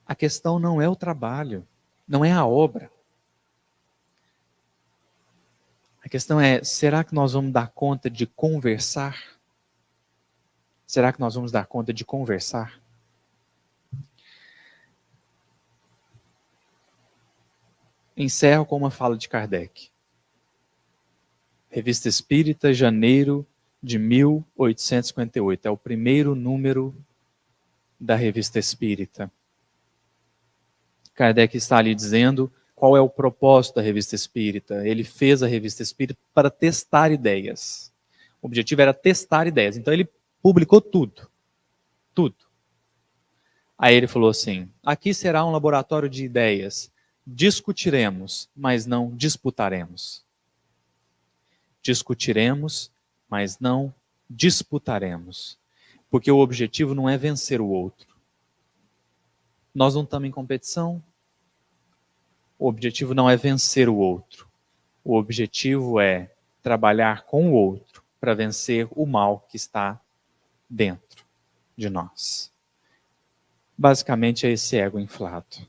A questão não é o trabalho, não é a obra. A questão é, será que nós vamos dar conta de conversar? Será que nós vamos dar conta de conversar? Encerro com uma fala de Kardec. Revista Espírita, janeiro de 1858. É o primeiro número da Revista Espírita. Kardec está ali dizendo qual é o propósito da Revista Espírita. Ele fez a Revista Espírita para testar ideias. O objetivo era testar ideias. Então ele publicou tudo. Tudo. Aí ele falou assim, aqui será um laboratório de ideias. Discutiremos, mas não disputaremos. Discutiremos, mas não disputaremos. Porque o objetivo não é vencer o outro. Nós não estamos em competição. O objetivo não é vencer o outro. O objetivo é trabalhar com o outro para vencer o mal que está dentro de nós. Basicamente é esse ego inflado.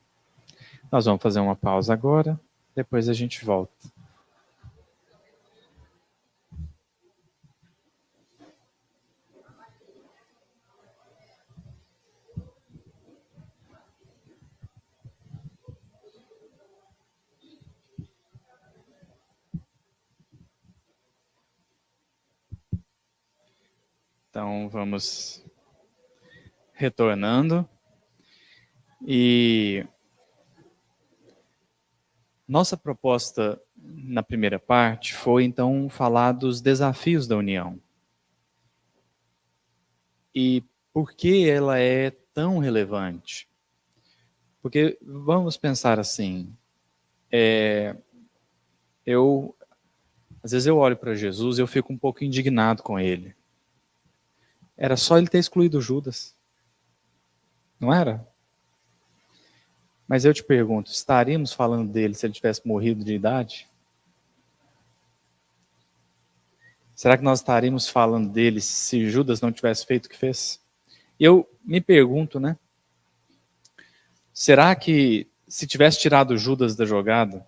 Nós vamos fazer uma pausa agora, depois a gente volta. Então vamos retornando. E nossa proposta na primeira parte foi então falar dos desafios da união. E por que ela é tão relevante? Porque vamos pensar assim, às vezes eu olho para Jesus e eu fico um pouco indignado com ele. Era só ele ter excluído Judas. Não era? Mas eu te pergunto, estaríamos falando dele se ele tivesse morrido de idade? Será que nós estaríamos falando dele se Judas não tivesse feito o que fez? Eu me pergunto, né? Será que se tivesse tirado Judas da jogada,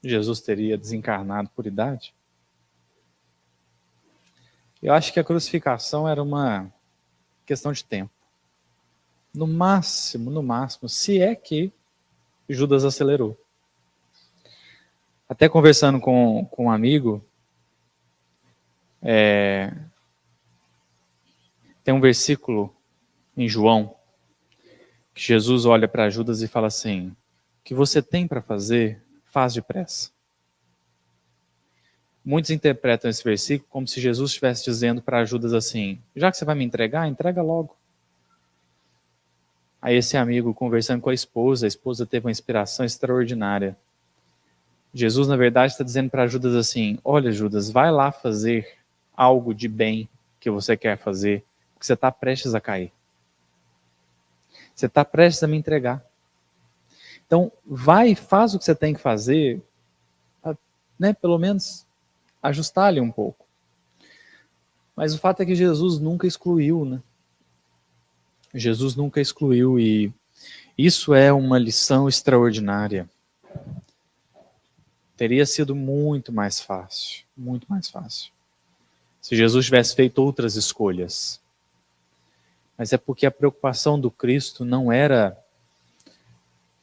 Jesus teria desencarnado por idade? Eu acho que a crucificação era uma questão de tempo. No máximo, se é que Judas acelerou. Até conversando com um amigo, tem um versículo em João, que Jesus olha para Judas e fala assim: o que você tem para fazer, faz depressa. Muitos interpretam esse versículo como se Jesus estivesse dizendo para Judas assim: já que você vai me entregar, entrega logo. Aí esse amigo conversando com a esposa teve uma inspiração extraordinária. Jesus, na verdade, está dizendo para Judas assim: olha, Judas, vai lá fazer algo de bem que você quer fazer, porque você está prestes a cair. Você está prestes a me entregar. Então, vai e faz o que você tem que fazer, né, pelo menos ajustar ali um pouco. Mas o fato é que Jesus nunca excluiu, né? Jesus nunca excluiu, e isso é uma lição extraordinária. Teria sido muito mais fácil, se Jesus tivesse feito outras escolhas. Mas é porque a preocupação do Cristo não era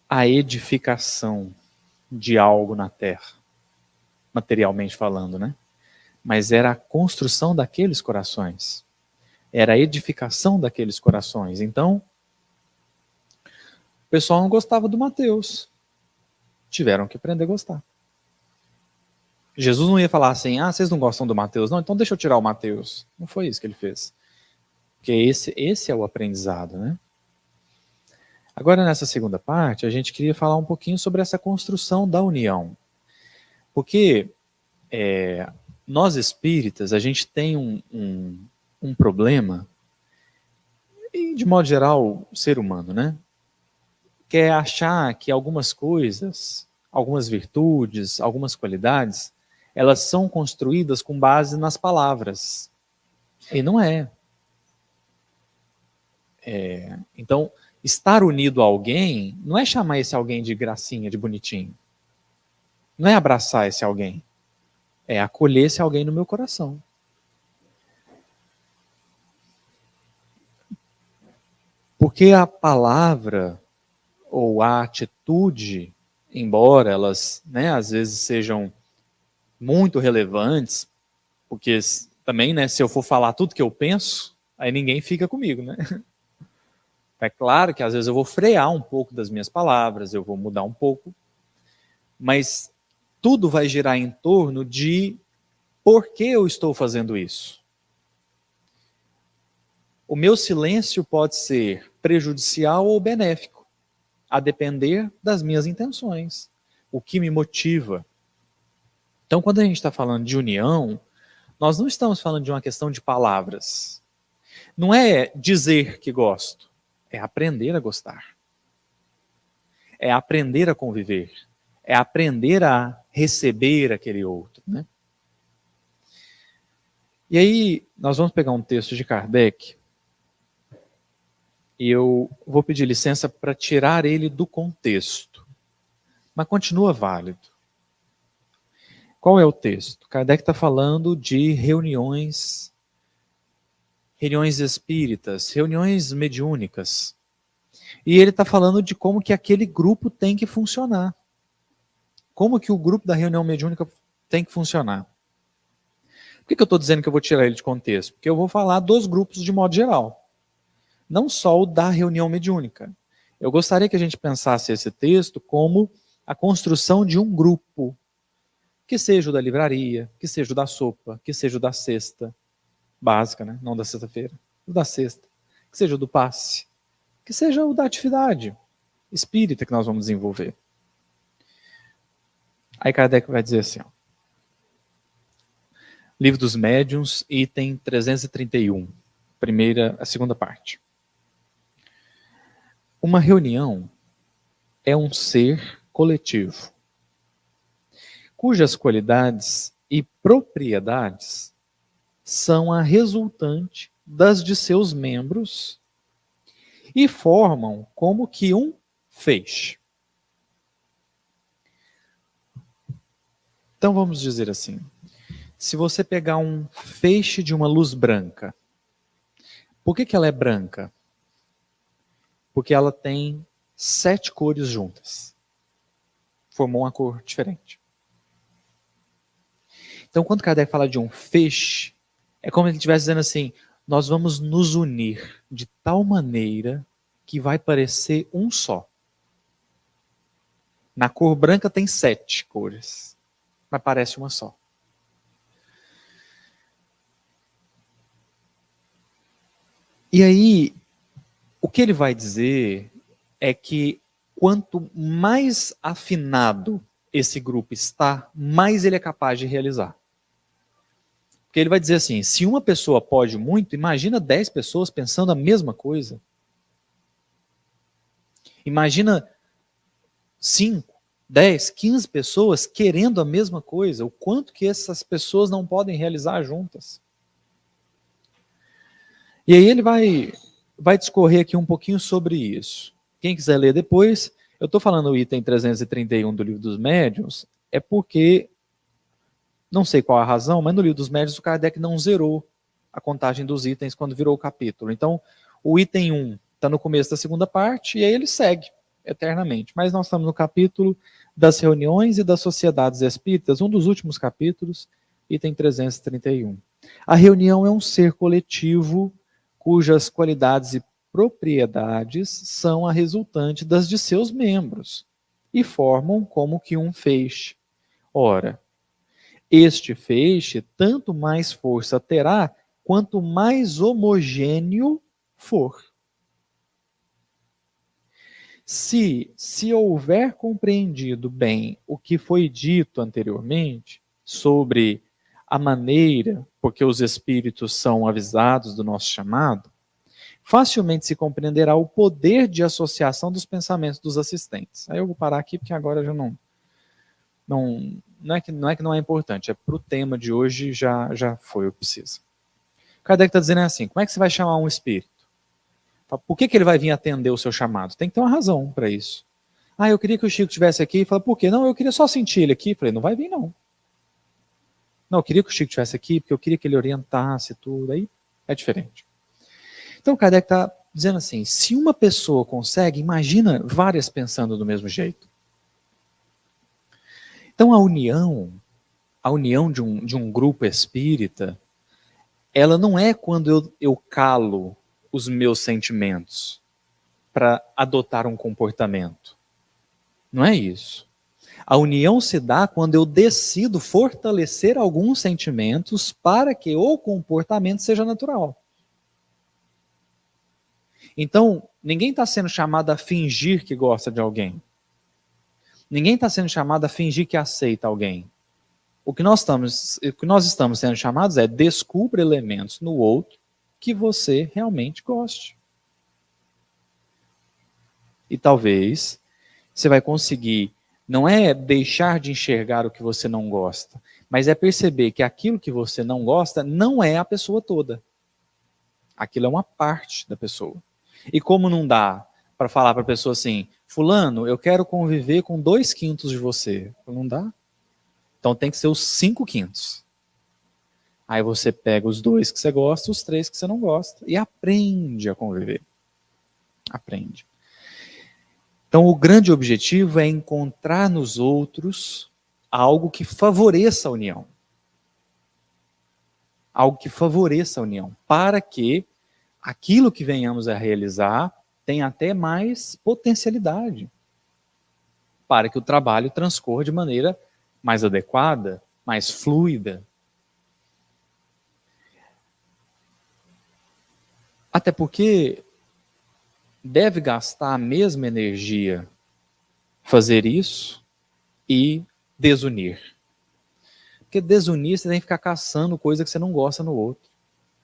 a edificação de algo na terra, materialmente falando, né? Mas era a construção daqueles corações. Era a edificação daqueles corações. Então, o pessoal não gostava do Mateus. Tiveram que aprender a gostar. Jesus não ia falar assim: ah, vocês não gostam do Mateus? Não, então deixa eu tirar o Mateus. Não foi isso que ele fez. Porque esse é o aprendizado, né? Agora, nessa segunda parte, a gente queria falar um pouquinho sobre essa construção da união. Porque nós espíritas, a gente tem um problema, e de modo geral, o ser humano, né? Que é achar que algumas coisas, algumas virtudes, algumas qualidades, elas são construídas com base nas palavras. E não é. Então, estar unido a alguém não é chamar esse alguém de gracinha, de bonitinho. Não é abraçar esse alguém. É acolher esse alguém no meu coração. Porque a palavra ou a atitude, embora elas, né, às vezes sejam muito relevantes, porque também, né, se eu for falar tudo que eu penso, aí ninguém fica comigo, né? É claro que às vezes eu vou frear um pouco das minhas palavras, eu vou mudar um pouco, mas tudo vai girar em torno de por que eu estou fazendo isso. O meu silêncio pode ser prejudicial ou benéfico, a depender das minhas intenções, o que me motiva. Então, quando a gente está falando de união, nós não estamos falando de uma questão de palavras. Não é dizer que gosto, é aprender a gostar. É aprender a conviver. É aprender a receber aquele outro, né? E aí, nós vamos pegar um texto de Kardec, e eu vou pedir licença para tirar ele do contexto, mas continua válido. Qual é o texto? Kardec está falando de reuniões espíritas, reuniões mediúnicas. E ele está falando de como que aquele grupo tem que funcionar. Como que o grupo da reunião mediúnica tem que funcionar. Por que eu estou dizendo que eu vou tirar ele de contexto? Porque eu vou falar dos grupos de modo geral. Não só o da reunião mediúnica. Eu gostaria que a gente pensasse esse texto como a construção de um grupo. Que seja o da livraria, que seja o da sopa, que seja o da cesta básica, né? Não da sexta-feira, o da sexta. Que seja o do passe, que seja o da atividade espírita que nós vamos desenvolver. Aí Kardec vai dizer assim, ó, Livro dos Médiuns, item 331, a segunda parte. Uma reunião é um ser coletivo, cujas qualidades e propriedades são a resultante das de seus membros e formam como que um feixe. Então vamos dizer assim, se você pegar um feixe de uma luz branca, por que ela é branca? Porque ela tem 7 cores juntas. Formou uma cor diferente. Então, quando Kardec fala de um feixe, é como se ele estivesse dizendo assim, nós vamos nos unir de tal maneira que vai parecer um só. Na cor branca tem 7 cores, mas parece uma só. E aí, o que ele vai dizer é que quanto mais afinado esse grupo está, mais ele é capaz de realizar. Porque ele vai dizer assim, se uma pessoa pode muito, imagina 10 pessoas pensando a mesma coisa. Imagina 5, 10, 15 pessoas querendo a mesma coisa. O quanto que essas pessoas não podem realizar juntas. E aí ele vai discorrer aqui um pouquinho sobre isso. Quem quiser ler depois, eu estou falando o item 331 do Livro dos Médiuns, é porque, não sei qual a razão, mas no Livro dos Médiuns o Kardec não zerou a contagem dos itens quando virou o capítulo. Então, o item 1 está no começo da segunda parte e aí ele segue eternamente. Mas nós estamos no capítulo das reuniões e das sociedades espíritas, um dos últimos capítulos, item 331. A reunião é um ser coletivo cujas qualidades e propriedades são a resultante das de seus membros e formam como que um feixe. Ora, este feixe tanto mais força terá quanto mais homogêneo for. Se houver compreendido bem o que foi dito anteriormente sobre a maneira, porque os espíritos são avisados do nosso chamado, facilmente se compreenderá o poder de associação dos pensamentos dos assistentes. Aí eu vou parar aqui porque agora já não é que não é importante, é para o tema de hoje já foi o que precisa. Kardec está dizendo assim, como é que você vai chamar um espírito? Por que ele vai vir atender o seu chamado? Tem que ter uma razão para isso. Ah, eu queria que o Chico estivesse aqui. Fala, por quê? Não, eu queria só sentir ele aqui. Falei, não vai vir não. Não, eu queria que o Chico estivesse aqui, porque eu queria que ele orientasse tudo. Aí é diferente. Então, Kardec está dizendo assim, se uma pessoa consegue, imagina várias pensando do mesmo jeito. Então, a união de um grupo espírita, ela não é quando eu calo os meus sentimentos para adotar um comportamento. Não é isso. A união se dá quando eu decido fortalecer alguns sentimentos para que o comportamento seja natural. Então, ninguém está sendo chamado a fingir que gosta de alguém. Ninguém está sendo chamado a fingir que aceita alguém. O que nós estamos sendo chamados é descubra elementos no outro que você realmente goste. E talvez você vai conseguir, não é deixar de enxergar o que você não gosta, mas é perceber que aquilo que você não gosta não é a pessoa toda. Aquilo é uma parte da pessoa. E como não dá para falar para a pessoa assim, fulano, eu quero conviver com 2/5 de você. Não dá. Então tem que ser os 5/5. Aí você pega os 2 que você gosta, os 3 que você não gosta e aprende a conviver. Aprende. Então o grande objetivo é encontrar nos outros algo que favoreça a união. Algo que favoreça a união, para que aquilo que venhamos a realizar tenha até mais potencialidade, para que o trabalho transcorra de maneira mais adequada, mais fluida. Até porque deve gastar a mesma energia fazer isso e desunir. Porque desunir você tem que ficar caçando coisa que você não gosta no outro.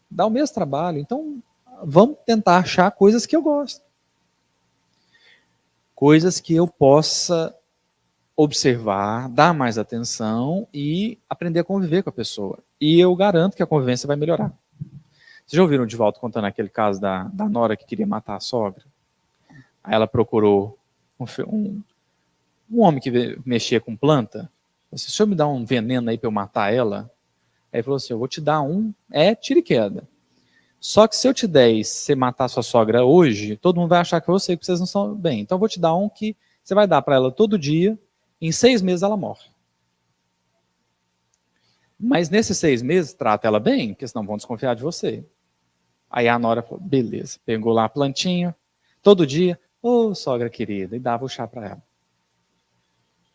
Dá o mesmo trabalho, então vamos tentar achar coisas que eu gosto. Coisas que eu possa observar, dar mais atenção e aprender a conviver com a pessoa. E eu garanto que a convivência vai melhorar. Vocês já ouviram o Divaldo contando aquele caso da nora que queria matar a sogra? Aí ela procurou um homem que mexia com planta. Falou assim, o senhor me dá um veneno aí para eu matar ela? Aí ele falou assim, eu vou te dar um, tiro e queda. Só que se eu te der e você matar sua sogra hoje, todo mundo vai achar que foi você, que vocês não são bem. Então eu vou te dar um que você vai dar para ela todo dia, em 6 meses ela morre. Mas nesses 6 meses, trata ela bem, porque senão vão desconfiar de você. Aí a nora falou, beleza, pegou lá a plantinha, todo dia, ô sogra querida, e dava o chá para ela.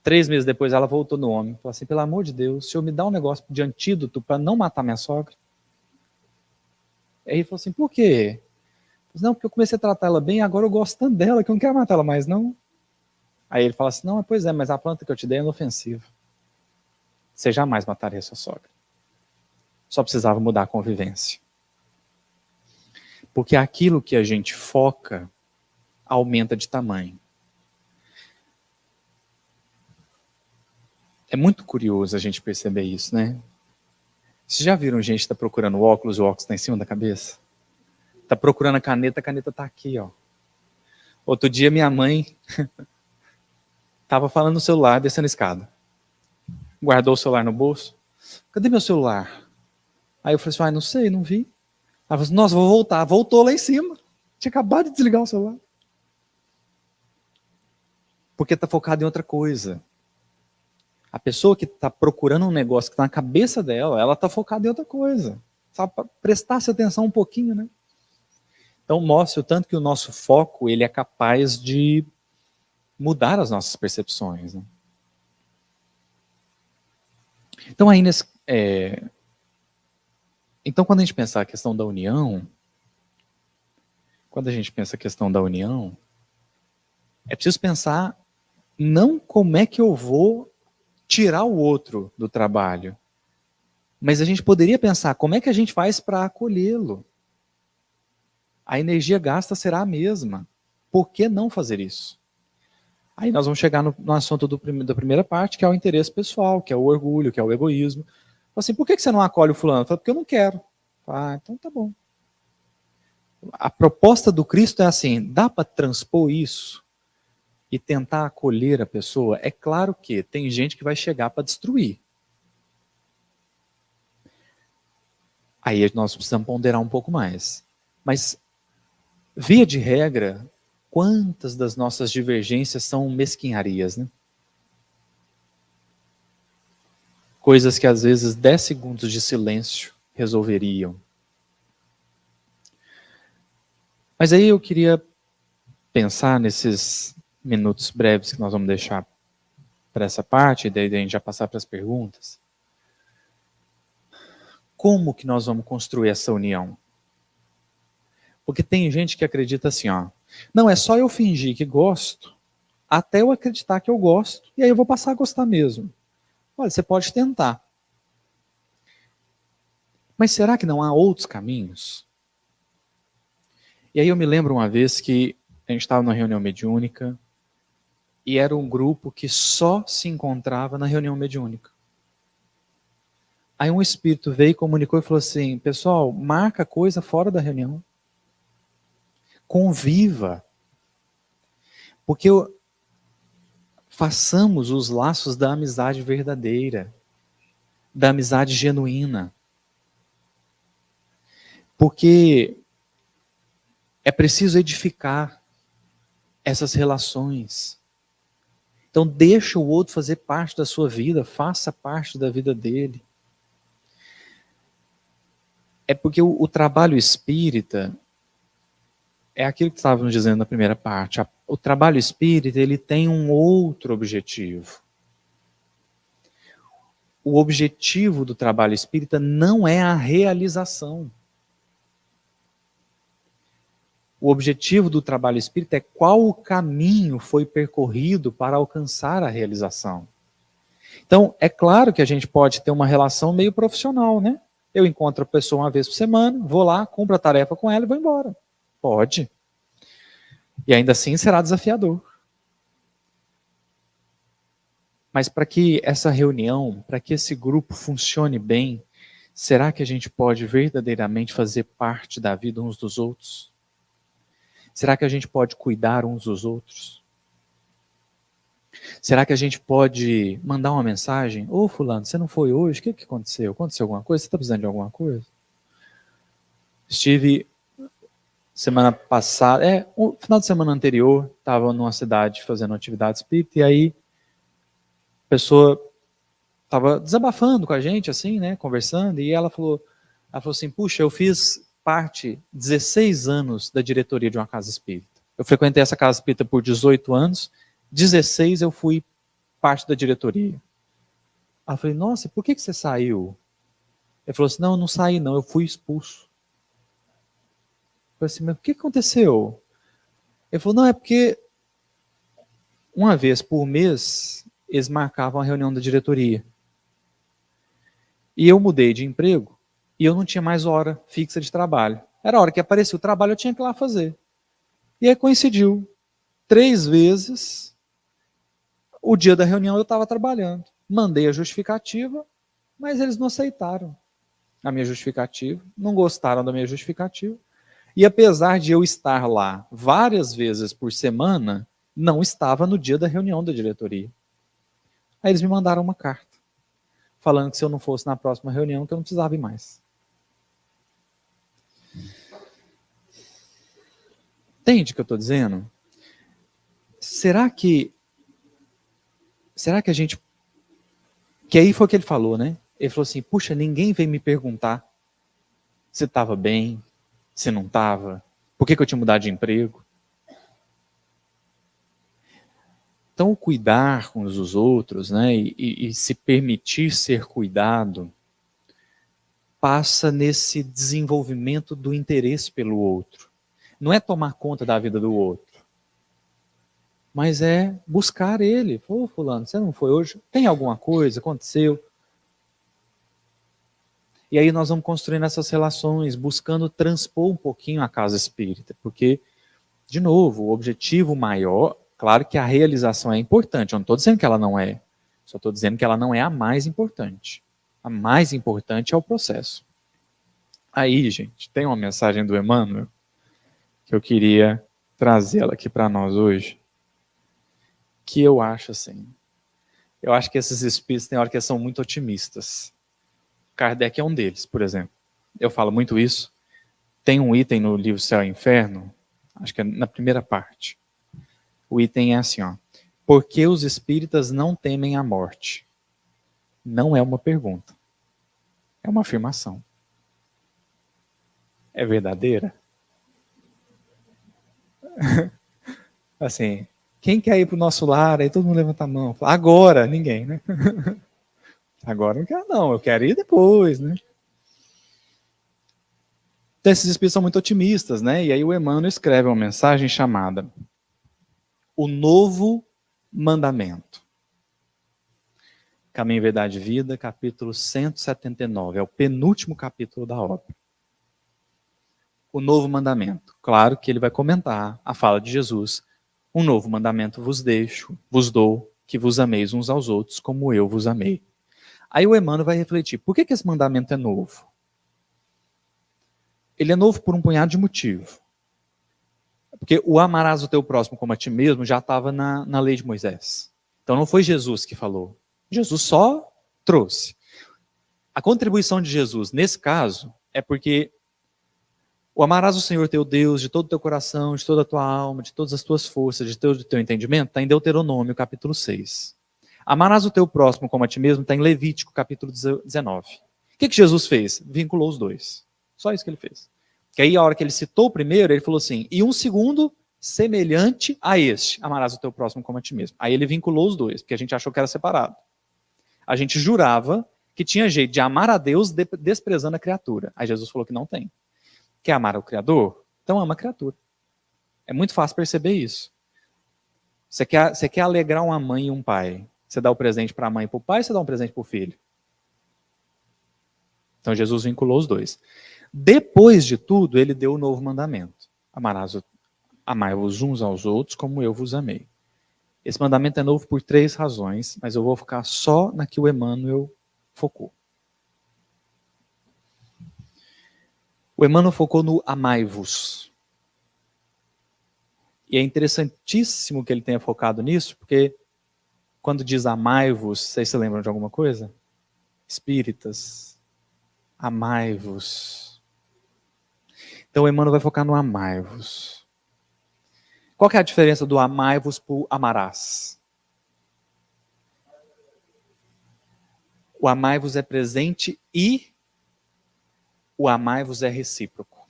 3 meses depois ela voltou no homem, falou assim, pelo amor de Deus, o senhor me dá um negócio de antídoto para não matar minha sogra? Aí ele falou assim, por quê? Não, porque eu comecei a tratar ela bem, agora eu gosto tanto dela que eu não quero matar ela mais, não. Aí ele fala assim, não, pois é, mas a planta que eu te dei é inofensiva. Você jamais mataria sua sogra. Só precisava mudar a convivência. Porque aquilo que a gente foca aumenta de tamanho. É muito curioso a gente perceber isso, né? Vocês já viram gente que está procurando óculos, o óculos está em cima da cabeça? Está procurando a caneta está aqui, ó. Outro dia minha mãe estava falando no celular, descendo a escada. Guardou o celular no bolso. Cadê meu celular? Aí eu falei assim, não sei, não vi. Ela falou assim, nossa, vou voltar. Voltou lá em cima. Tinha acabado de desligar o celular. Porque está focado em outra coisa. A pessoa que está procurando um negócio que está na cabeça dela, ela está focada em outra coisa. Só para prestar atenção um pouquinho, né? Então mostra o tanto que o nosso foco ele é capaz de mudar as nossas percepções. Né? Então aí então quando a gente pensar a questão da união, é preciso pensar não como é que eu vou tirar o outro do trabalho, mas a gente poderia pensar como é que a gente faz para acolhê-lo. A energia gasta será a mesma. Por que não fazer isso? Aí nós vamos chegar no assunto da primeira parte, que é o interesse pessoal, que é o orgulho, que é o egoísmo. Assim, por que você não acolhe o fulano? Porque eu não quero. Então tá bom. A proposta do Cristo é assim, dá para transpor isso e tentar acolher a pessoa? É claro que tem gente que vai chegar para destruir. Aí nós precisamos ponderar um pouco mais. Mas, via de regra, quantas das nossas divergências são mesquinharias, né? Coisas que às vezes 10 segundos de silêncio resolveriam. Mas aí eu queria pensar nesses minutos breves que nós vamos deixar para essa parte, e daí a gente já passar para as perguntas. Como que nós vamos construir essa união? Porque tem gente que acredita assim, não, é só eu fingir que gosto, até eu acreditar que eu gosto, e aí eu vou passar a gostar mesmo. Olha, você pode tentar. Mas será que não há outros caminhos? E aí eu me lembro uma vez que a gente estava numa reunião mediúnica, e era um grupo que só se encontrava na reunião mediúnica. Aí um espírito veio e comunicou e falou assim, pessoal, marca coisa fora da reunião. Conviva. Porque façamos os laços da amizade verdadeira, da amizade genuína. Porque é preciso edificar essas relações. Então deixa o outro fazer parte da sua vida, faça parte da vida dele. É porque o trabalho espírita é aquilo que estávamos dizendo na primeira parte. O trabalho espírita ele tem um outro objetivo. O objetivo do trabalho espírita não é a realização. O objetivo do trabalho espírita é qual o caminho foi percorrido para alcançar a realização. Então, é claro que a gente pode ter uma relação meio profissional, né? Eu encontro a pessoa uma vez por semana, vou lá, cumpro a tarefa com ela e vou embora. Pode. E ainda assim será desafiador. Mas para que essa reunião, para que esse grupo funcione bem, será que a gente pode verdadeiramente fazer parte da vida uns dos outros? Será que a gente pode cuidar uns dos outros? Será que a gente pode mandar uma mensagem? Ô fulano, você não foi hoje? O que aconteceu? Aconteceu alguma coisa? Você está precisando de alguma coisa? Estive semana passada, o final de semana anterior, estava numa cidade fazendo atividade espírita, e aí a pessoa estava desabafando com a gente, assim, né, conversando, e ela falou assim, puxa, eu fiz parte 16 anos da diretoria de uma casa espírita. Eu frequentei essa casa espírita por 18 anos, 16 eu fui parte da diretoria. Aí eu falei, nossa, por que você saiu? Ele falou assim, não, eu não saí não, eu fui expulso. Eu falei assim, mas o que aconteceu? Ele falou, não, é porque uma vez por mês eles marcavam a reunião da diretoria. E eu mudei de emprego e eu não tinha mais hora fixa de trabalho. Era a hora que aparecia o trabalho, eu tinha que ir lá fazer. E aí coincidiu. 3 vezes, o dia da reunião eu estava trabalhando. Mandei a justificativa, mas eles não aceitaram a minha justificativa, não gostaram da minha justificativa. E apesar de eu estar lá várias vezes por semana, não estava no dia da reunião da diretoria. Aí eles me mandaram uma carta, falando que se eu não fosse na próxima reunião, que eu não precisava ir mais. Entende o que eu estou dizendo? Será que a gente... Que aí foi o que ele falou, né? Ele falou assim, puxa, ninguém veio me perguntar se estava bem, se não estava, por que eu tinha mudado de emprego. Então, o cuidar uns dos outros, né, e se permitir ser cuidado, passa nesse desenvolvimento do interesse pelo outro. Não é tomar conta da vida do outro, mas é buscar ele. Ô, fulano, você não foi hoje? Tem alguma coisa? Aconteceu? E aí nós vamos construindo essas relações, buscando transpor um pouquinho a casa espírita, porque, de novo, o objetivo maior, claro que a realização é importante, eu não estou dizendo que ela não é, só estou dizendo que ela não é a mais importante. A mais importante é o processo. Aí, gente, tem uma mensagem do Emmanuel que eu queria trazê-la aqui para nós hoje, que eu acho assim, eu acho que esses espíritos tem hora que são muito otimistas. Kardec é um deles, por exemplo. Eu falo muito isso. Tem um item no livro Céu e Inferno, acho que é na primeira parte. O item é assim, ó. Por que os espíritas não temem a morte? Não é uma pergunta. É uma afirmação. É verdadeira? Assim, quem quer ir para o nosso lar? Aí todo mundo levanta a mão. Fala, agora, ninguém, né? Agora não quero não, eu quero ir depois, né? Então, esses espíritos são muito otimistas, né? E aí o Emmanuel escreve uma mensagem chamada O Novo Mandamento. Caminho, Verdade e Vida, capítulo 179. É o penúltimo capítulo da obra. O Novo Mandamento. Claro que ele vai comentar a fala de Jesus. Um novo mandamento vos deixo, vos dou, que vos ameis uns aos outros como eu vos amei. Aí o Emmanuel vai refletir, por que esse mandamento é novo? Ele é novo por um punhado de motivos. Porque o amarás o teu próximo como a ti mesmo já estava na lei de Moisés. Então não foi Jesus que falou. Jesus só trouxe. A contribuição de Jesus, nesse caso, é porque o amarás o Senhor teu Deus de todo o teu coração, de toda a tua alma, de todas as tuas forças, de todo o teu entendimento, está em Deuteronômio, capítulo 6. Amarás o teu próximo como a ti mesmo, está em Levítico, capítulo 19. O que Jesus fez? Vinculou os dois. Só isso que ele fez. Que aí, a hora que ele citou o primeiro, ele falou assim, e um segundo semelhante a este, amarás o teu próximo como a ti mesmo. Aí ele vinculou os dois, porque a gente achou que era separado. A gente jurava que tinha jeito de amar a Deus desprezando a criatura. Aí Jesus falou que não tem. Quer amar o Criador? Então ama a criatura. É muito fácil perceber isso. Você quer alegrar uma mãe e um pai. Você dá o presente para a mãe e para o pai, ou você dá um presente para o filho? Então Jesus vinculou os dois. Depois de tudo, ele deu o novo mandamento. Amai-vos uns aos outros como eu vos amei. Esse mandamento é novo por 3 razões, mas eu vou focar só na que o Emmanuel focou. O Emmanuel focou no amai-vos. E é interessantíssimo que ele tenha focado nisso, porque quando diz amai-vos, vocês se lembram de alguma coisa? Espíritas, amai-vos. Então o Emmanuel vai focar no amai-vos. Qual que é a diferença do amai-vos para o amarás? O amai-vos é presente e o amai-vos é recíproco.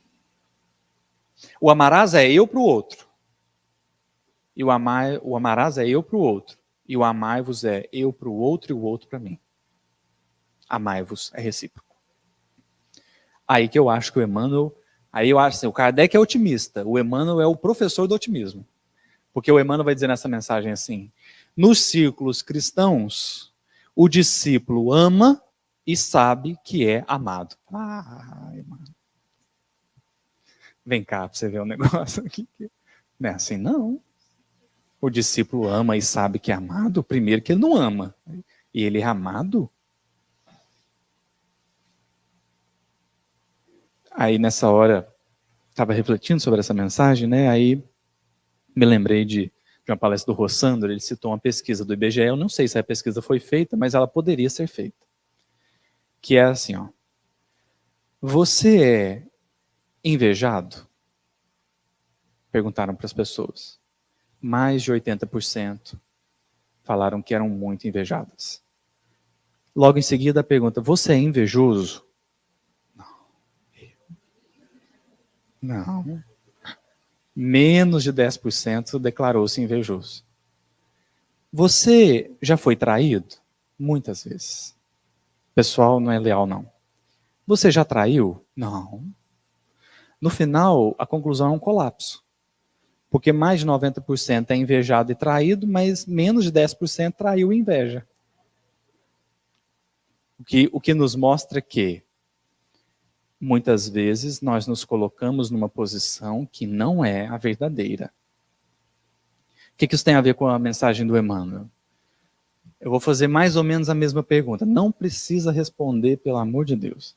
O amarás é eu para o outro. E o amarás é eu para o outro. E o amai-vos é eu para o outro e o outro para mim. Amai-vos é recíproco. Aí que eu acho que o Emmanuel... Aí eu acho assim, o Kardec é otimista. O Emmanuel é o professor do otimismo. Porque o Emmanuel vai dizer nessa mensagem assim: nos círculos cristãos, o discípulo ama e sabe que é amado. Mano. Vem cá para você ver o negócio aqui. Não é assim, não. O discípulo ama e sabe que é amado, primeiro que ele não ama. E ele é amado. Aí nessa hora, estava refletindo sobre essa mensagem, né? Aí me lembrei de uma palestra do Rossandro, ele citou uma pesquisa do IBGE, eu não sei se a pesquisa foi feita, mas ela poderia ser feita. Que é assim, ó. Você é invejado? Perguntaram para as pessoas. Mais de 80% falaram que eram muito invejadas. Logo em seguida a pergunta, você é invejoso? Não. Menos de 10% declarou-se invejoso. Você já foi traído? Muitas vezes. O pessoal não é leal, não. Você já traiu? Não. No final, a conclusão é um colapso. Porque mais de 90% é invejado e traído, mas menos de 10% traiu e inveja. O que nos mostra que, muitas vezes, nós nos colocamos numa posição que não é a verdadeira. O que isso tem a ver com a mensagem do Emmanuel? Eu vou fazer mais ou menos a mesma pergunta. Não precisa responder, pelo amor de Deus.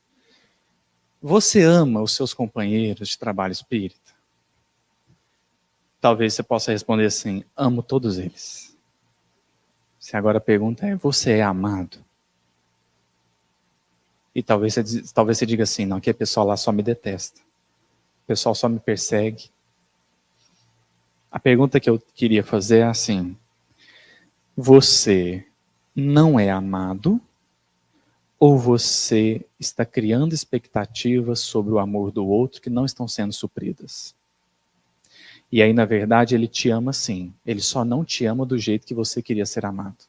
Você ama os seus companheiros de trabalho espírita? Talvez você possa responder assim, amo todos eles. Se agora a pergunta é, você é amado? E talvez você diga assim, não, que o pessoal lá só me detesta. O pessoal só me persegue. A pergunta que eu queria fazer é assim, você não é amado ou você está criando expectativas sobre o amor do outro que não estão sendo supridas? E aí, na verdade, ele te ama sim. Ele só não te ama do jeito que você queria ser amado.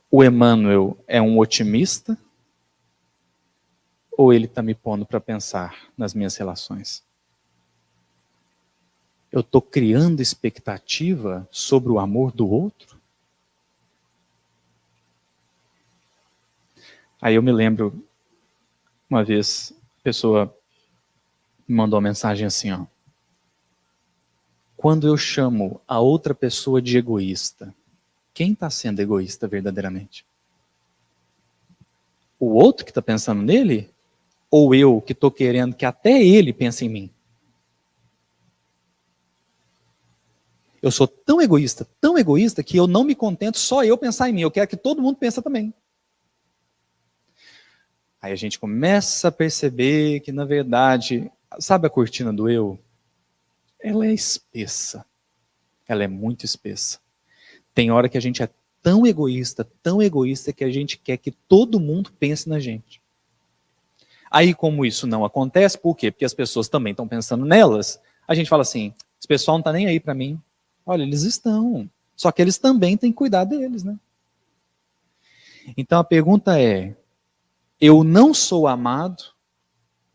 O Emmanuel é um otimista? Ou ele está me pondo para pensar nas minhas relações? Eu estou criando expectativa sobre o amor do outro? Aí eu me lembro, uma vez, a pessoa me mandou uma mensagem assim, ó. Quando eu chamo a outra pessoa de egoísta, quem está sendo egoísta verdadeiramente? O outro que está pensando nele? Ou eu que estou querendo que até ele pense em mim? Eu sou tão egoísta, que eu não me contento só eu pensar em mim. Eu quero que todo mundo pense também. Aí a gente começa a perceber que, na verdade, sabe a cortina do eu? Ela é espessa. Ela é muito espessa. Tem hora que a gente é tão egoísta, que a gente quer que todo mundo pense na gente. Aí, como isso não acontece, por quê? Porque as pessoas também estão pensando nelas, a gente fala assim, esse pessoal não está nem aí para mim. Olha, eles estão. Só que eles também têm que cuidar deles, né? Então a pergunta é, eu não sou amado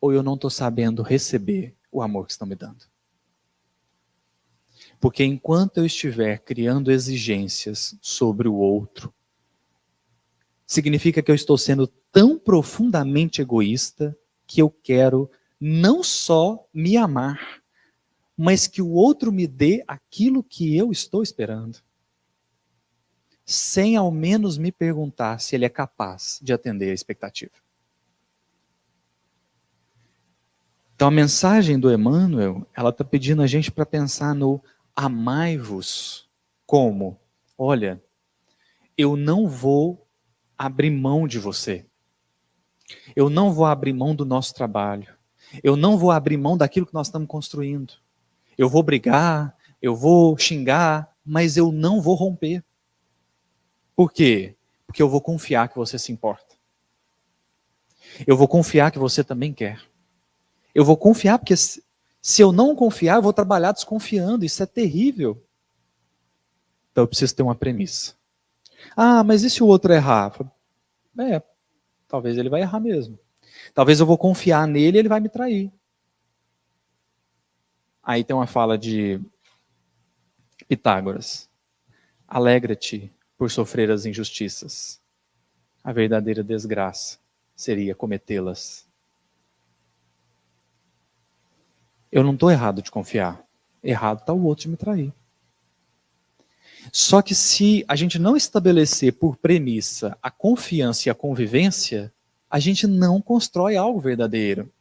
ou eu não estou sabendo receber o amor que estão me dando? Porque enquanto eu estiver criando exigências sobre o outro, significa que eu estou sendo tão profundamente egoísta que eu quero não só me amar, mas que o outro me dê aquilo que eu estou esperando, sem ao menos me perguntar se ele é capaz de atender a expectativa. Então a mensagem do Emmanuel, ela está pedindo a gente para pensar no amai-vos como, olha, eu não vou abrir mão de você, eu não vou abrir mão do nosso trabalho, eu não vou abrir mão daquilo que nós estamos construindo. Eu vou brigar, eu vou xingar, mas eu não vou romper. Por quê? Porque eu vou confiar que você se importa. Eu vou confiar que você também quer. Eu vou confiar, porque se eu não confiar, eu vou trabalhar desconfiando. Isso é terrível. Então eu preciso ter uma premissa. Ah, mas e se o outro errar? Talvez ele vai errar mesmo. Talvez eu vou confiar nele e ele vai me trair. Aí tem uma fala de Pitágoras. Alegra-te por sofrer as injustiças. A verdadeira desgraça seria cometê-las. Eu não estou errado de confiar. Errado está o outro de me trair. Só que se a gente não estabelecer por premissa a confiança e a convivência, a gente não constrói algo verdadeiro.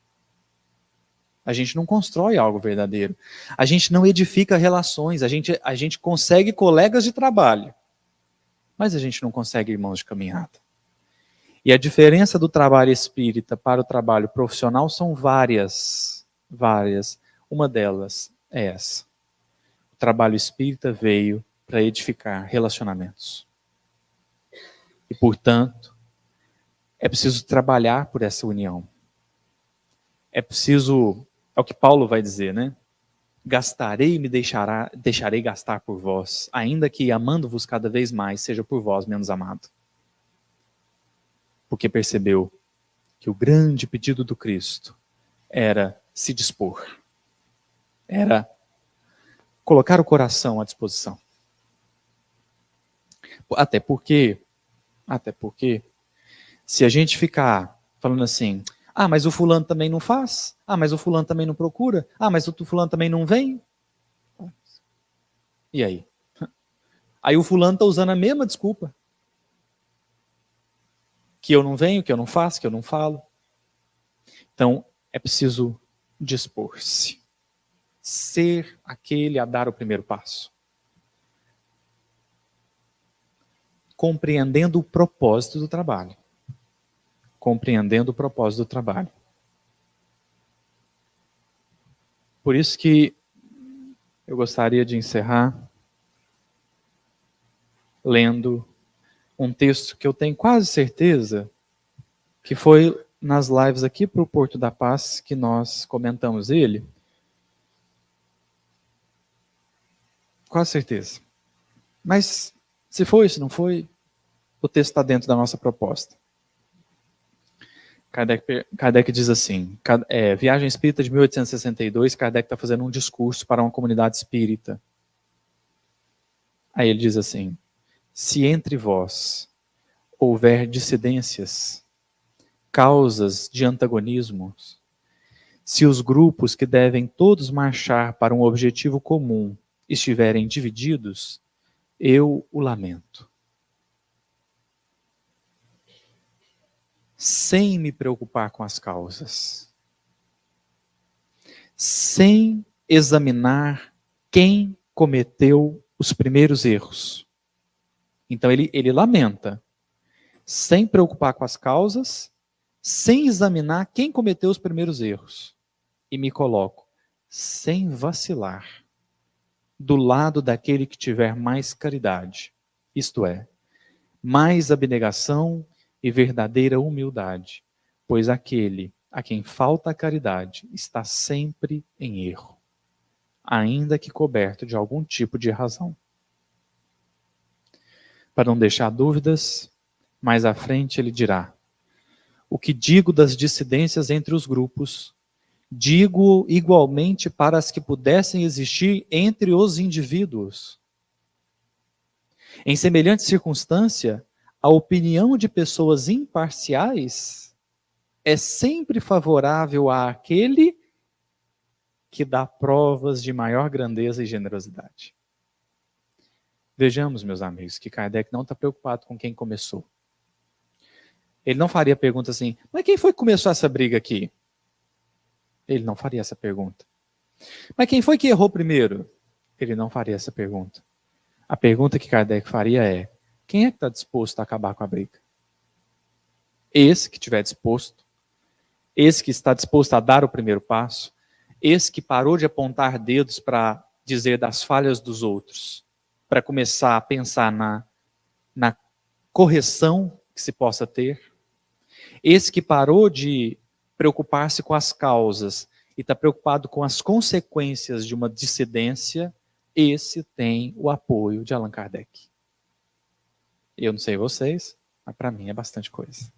A gente não constrói algo verdadeiro. A gente não edifica relações. A gente consegue colegas de trabalho, mas a gente não consegue irmãos de caminhada. E a diferença do trabalho espírita para o trabalho profissional são várias. Uma delas é essa. O trabalho espírita veio para edificar relacionamentos. E, portanto, é preciso trabalhar por essa união. É preciso, é o que Paulo vai dizer, né? Gastarei e me deixarei gastar por vós, ainda que amando-vos cada vez mais, seja por vós menos amado. Porque percebeu que o grande pedido do Cristo era se dispor. Era colocar o coração à disposição. Até porque, se a gente ficar falando assim, ah, mas o fulano também não faz, ah, mas o fulano também não procura, ah, mas o fulano também não vem. E aí? Aí o fulano está usando a mesma desculpa. Que eu não venho, que eu não faço, que eu não falo. Então, é preciso dispor-se. Ser aquele a dar o primeiro passo. Compreendendo o propósito do trabalho. Compreendendo o propósito do trabalho. Por isso que eu gostaria de encerrar lendo um texto que eu tenho quase certeza que foi nas lives aqui para o Porto da Paz que nós comentamos ele. Quase certeza. Mas se foi, se não foi, o texto está dentro da nossa proposta. Kardec diz assim, Viagem Espírita de 1862, Kardec está fazendo um discurso para uma comunidade espírita. Aí ele diz assim, se entre vós houver dissidências, causas de antagonismos, se os grupos que devem todos marchar para um objetivo comum estiverem divididos, eu o lamento. Sem me preocupar com as causas. Sem examinar quem cometeu os primeiros erros. Então ele lamenta. Sem preocupar com as causas, sem examinar quem cometeu os primeiros erros. E me coloco, sem vacilar, do lado daquele que tiver mais caridade, isto é, mais abnegação e verdadeira humildade, pois aquele a quem falta a caridade está sempre em erro, ainda que coberto de algum tipo de razão. Para não deixar dúvidas, mais à frente ele dirá, o que digo das dissidências entre os grupos, digo igualmente para as que pudessem existir entre os indivíduos. Em semelhante circunstância, a opinião de pessoas imparciais é sempre favorável àquele que dá provas de maior grandeza e generosidade. Vejamos, meus amigos, que Kardec não está preocupado com quem começou. Ele não faria pergunta assim, mas quem foi que começou essa briga aqui? Ele não faria essa pergunta. Mas quem foi que errou primeiro? Ele não faria essa pergunta. A pergunta que Kardec faria é, quem é que está disposto a acabar com a briga? Esse que estiver disposto, esse que está disposto a dar o primeiro passo, esse que parou de apontar dedos para dizer das falhas dos outros, para começar a pensar na correção que se possa ter, esse que parou de preocupar-se com as causas e está preocupado com as consequências de uma dissidência, esse tem o apoio de Allan Kardec. Eu não sei vocês, mas para mim é bastante coisa.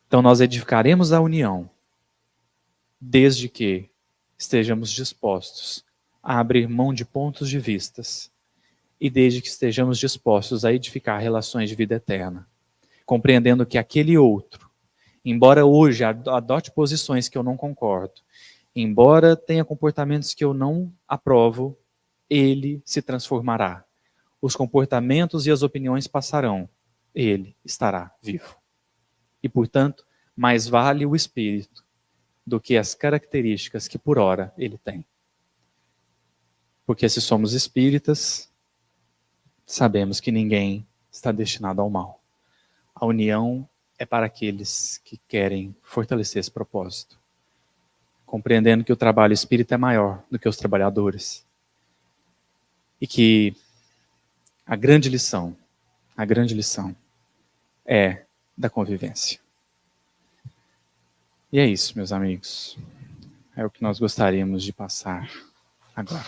Então nós edificaremos a união, desde que estejamos dispostos a abrir mão de pontos de vistas e desde que estejamos dispostos a edificar relações de vida eterna, compreendendo que aquele outro, embora hoje adote posições que eu não concordo, embora tenha comportamentos que eu não aprovo, ele se transformará. Os comportamentos e as opiniões passarão, ele estará vivo. E, portanto, mais vale o espírito do que as características que por ora ele tem. Porque se somos espíritas, sabemos que ninguém está destinado ao mal. A união é para aqueles que querem fortalecer esse propósito, compreendendo que o trabalho espírita é maior do que os trabalhadores. E que a grande lição é da convivência. E é isso, meus amigos. É o que nós gostaríamos de passar agora.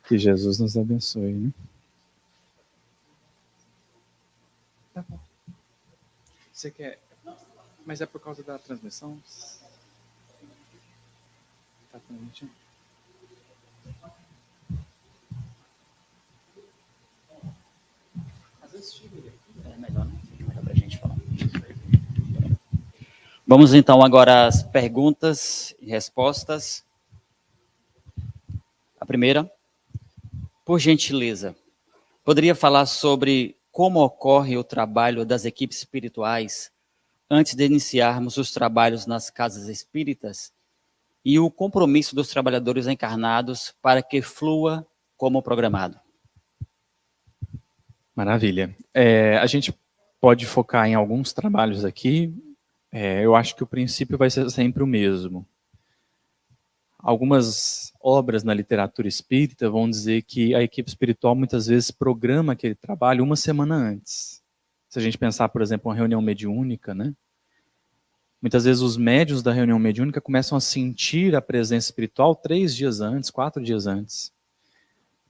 Que Jesus nos abençoe, né? Tá bom. Você quer... Mas é por causa da transmissão? Tá transmitindo? Às vezes chega aqui. É melhor, né? Fica melhor pra gente falar. Vamos então agora às perguntas e respostas. A primeira, por gentileza, poderia falar sobre como ocorre o trabalho das equipes espirituais antes de iniciarmos os trabalhos nas casas espíritas e o compromisso dos trabalhadores encarnados para que flua como programado? Maravilha. A gente pode focar em alguns trabalhos aqui. Eu acho que o princípio vai ser sempre o mesmo. Algumas obras na literatura espírita vão dizer que a equipe espiritual muitas vezes programa aquele trabalho uma semana antes. Se a gente pensar, por exemplo, uma reunião mediúnica, né? Muitas vezes os médiuns da reunião mediúnica começam a sentir a presença espiritual 3 dias antes, 4 dias antes.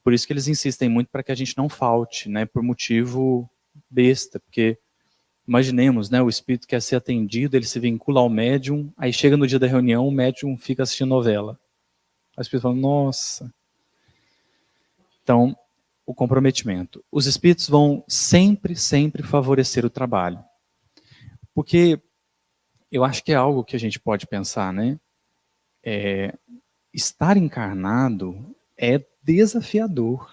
Por isso que eles insistem muito para que a gente não falte, né? Por motivo besta, porque imaginemos, né? O espírito quer ser atendido, ele se vincula ao médium, aí chega no dia da reunião, o médium fica assistindo novela. Aí o espírito fala, nossa. Então, o comprometimento. Os espíritos vão sempre favorecer o trabalho. Porque eu acho que é algo que a gente pode pensar, né? Estar encarnado é desafiador.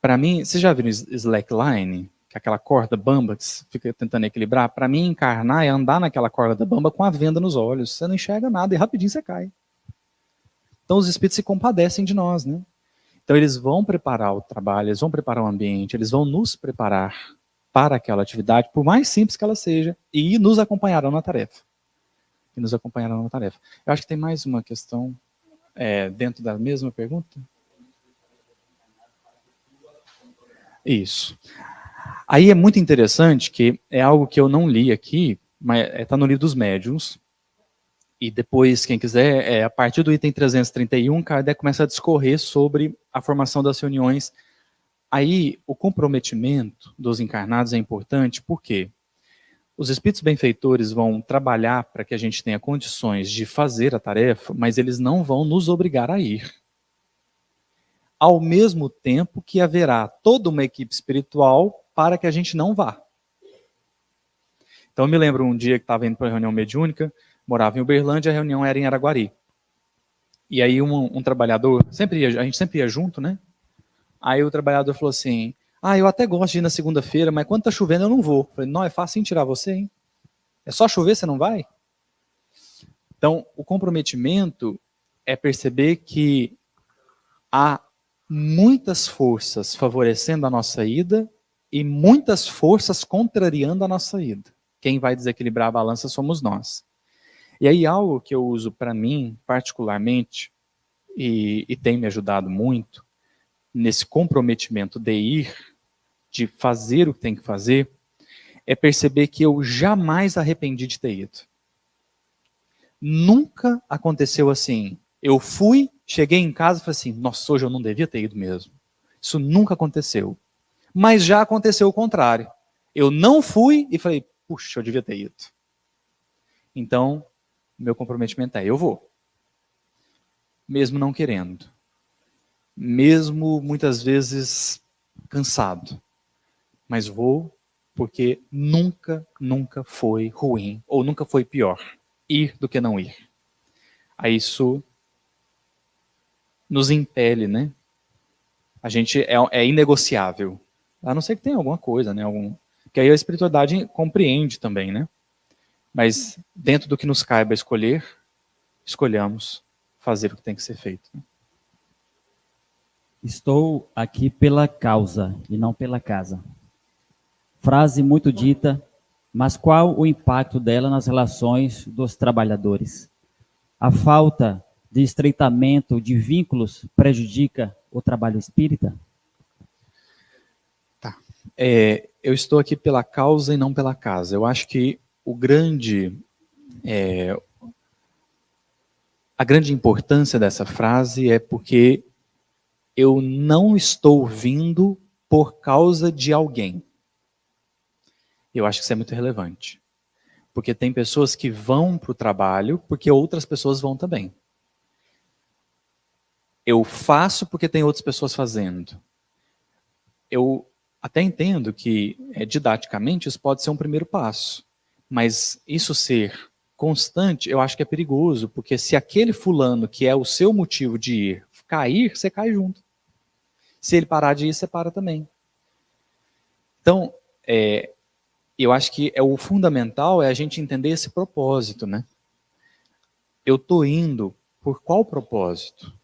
Para mim, vocês já viram slackline? Que é aquela corda bamba que você fica tentando equilibrar? Para mim, encarnar é andar naquela corda da bamba com a venda nos olhos. Você não enxerga nada e rapidinho você cai. Então os espíritos se compadecem de nós, né? Então eles vão preparar o trabalho, eles vão preparar o ambiente, eles vão nos preparar para aquela atividade, por mais simples que ela seja, e nos acompanharão na tarefa. Eu acho que tem mais uma questão dentro da mesma pergunta. Isso. Aí é muito interessante que é algo que eu não li aqui, mas está no livro dos médiuns. E depois, quem quiser, a partir do item 331, Kardec começa a discorrer sobre a formação das reuniões. Aí, o comprometimento dos encarnados é importante, porque os espíritos benfeitores vão trabalhar para que a gente tenha condições de fazer a tarefa, mas eles não vão nos obrigar a ir. Ao mesmo tempo que haverá toda uma equipe espiritual para que a gente não vá. Então eu me lembro um dia que estava indo para uma reunião mediúnica, morava em Uberlândia, a reunião era em Araguari. E aí um trabalhador, a gente sempre ia junto, né? Aí o trabalhador falou assim, eu até gosto de ir na segunda-feira, mas quando tá chovendo eu não vou. Eu falei, não, é fácil tirar você, hein? É só chover, você não vai? Então, o comprometimento é perceber que há muitas forças favorecendo a nossa ida e muitas forças contrariando a nossa ida. Quem vai desequilibrar a balança somos nós. E aí algo que eu uso para mim, particularmente, e tem me ajudado muito, nesse comprometimento de ir, de fazer o que tem que fazer, é perceber que eu jamais arrependi de ter ido. Nunca aconteceu assim. Eu fui, cheguei em casa e falei assim, nossa, hoje eu não devia ter ido mesmo. Isso nunca aconteceu. Mas já aconteceu o contrário. Eu não fui e falei, puxa, eu devia ter ido. Então, meu comprometimento é, eu vou. Mesmo não querendo. Mesmo muitas vezes cansado. Mas vou porque nunca foi ruim, ou nunca foi pior ir do que não ir. Aí isso nos impele, né? A gente é inegociável. A não ser que tenha alguma coisa, né? Que aí a espiritualidade compreende também, né? Mas dentro do que nos caiba escolher, escolhamos fazer o que tem que ser feito. Estou aqui pela causa e não pela casa. Frase muito dita, mas qual o impacto dela nas relações dos trabalhadores? A falta de estreitamento de vínculos prejudica o trabalho espírita? Tá. Eu estou aqui pela causa e não pela casa. Eu acho que a grande importância dessa frase é porque eu não estou vindo por causa de alguém. Eu acho que isso é muito relevante. Porque tem pessoas que vão para o trabalho porque outras pessoas vão também. Eu faço porque tem outras pessoas fazendo. Eu até entendo que, didaticamente, isso pode ser um primeiro passo. Mas isso ser constante, eu acho que é perigoso, porque se aquele fulano que é o seu motivo de ir cair, você cai junto. Se ele parar de ir, você para também. Então, eu acho que o fundamental é a gente entender esse propósito, né? Eu estou indo por qual propósito?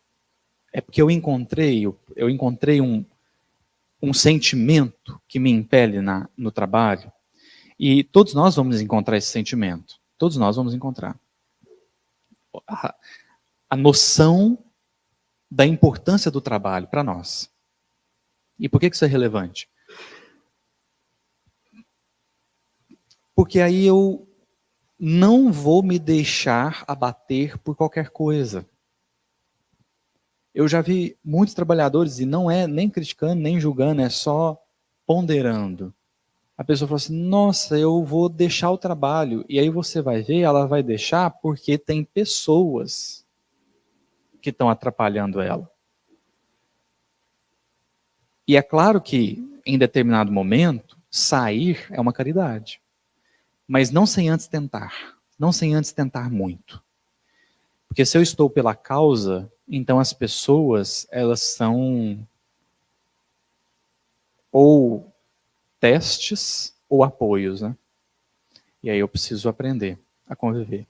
É porque eu encontrei um sentimento que me impele no trabalho. E todos nós vamos encontrar esse sentimento. Todos nós vamos encontrar. A noção da importância do trabalho para nós. E por que isso é relevante? Porque aí eu não vou me deixar abater por qualquer coisa. Eu já vi muitos trabalhadores, e não é nem criticando, nem julgando, é só ponderando. A pessoa fala assim, nossa, eu vou deixar o trabalho. E aí você vai ver, ela vai deixar porque tem pessoas que estão atrapalhando ela. E é claro que, em determinado momento, sair é uma caridade. Mas não sem antes tentar. Não sem antes tentar muito. Porque se eu estou pela causa, então as pessoas, elas são ou testes ou apoios, né? E aí eu preciso aprender a conviver.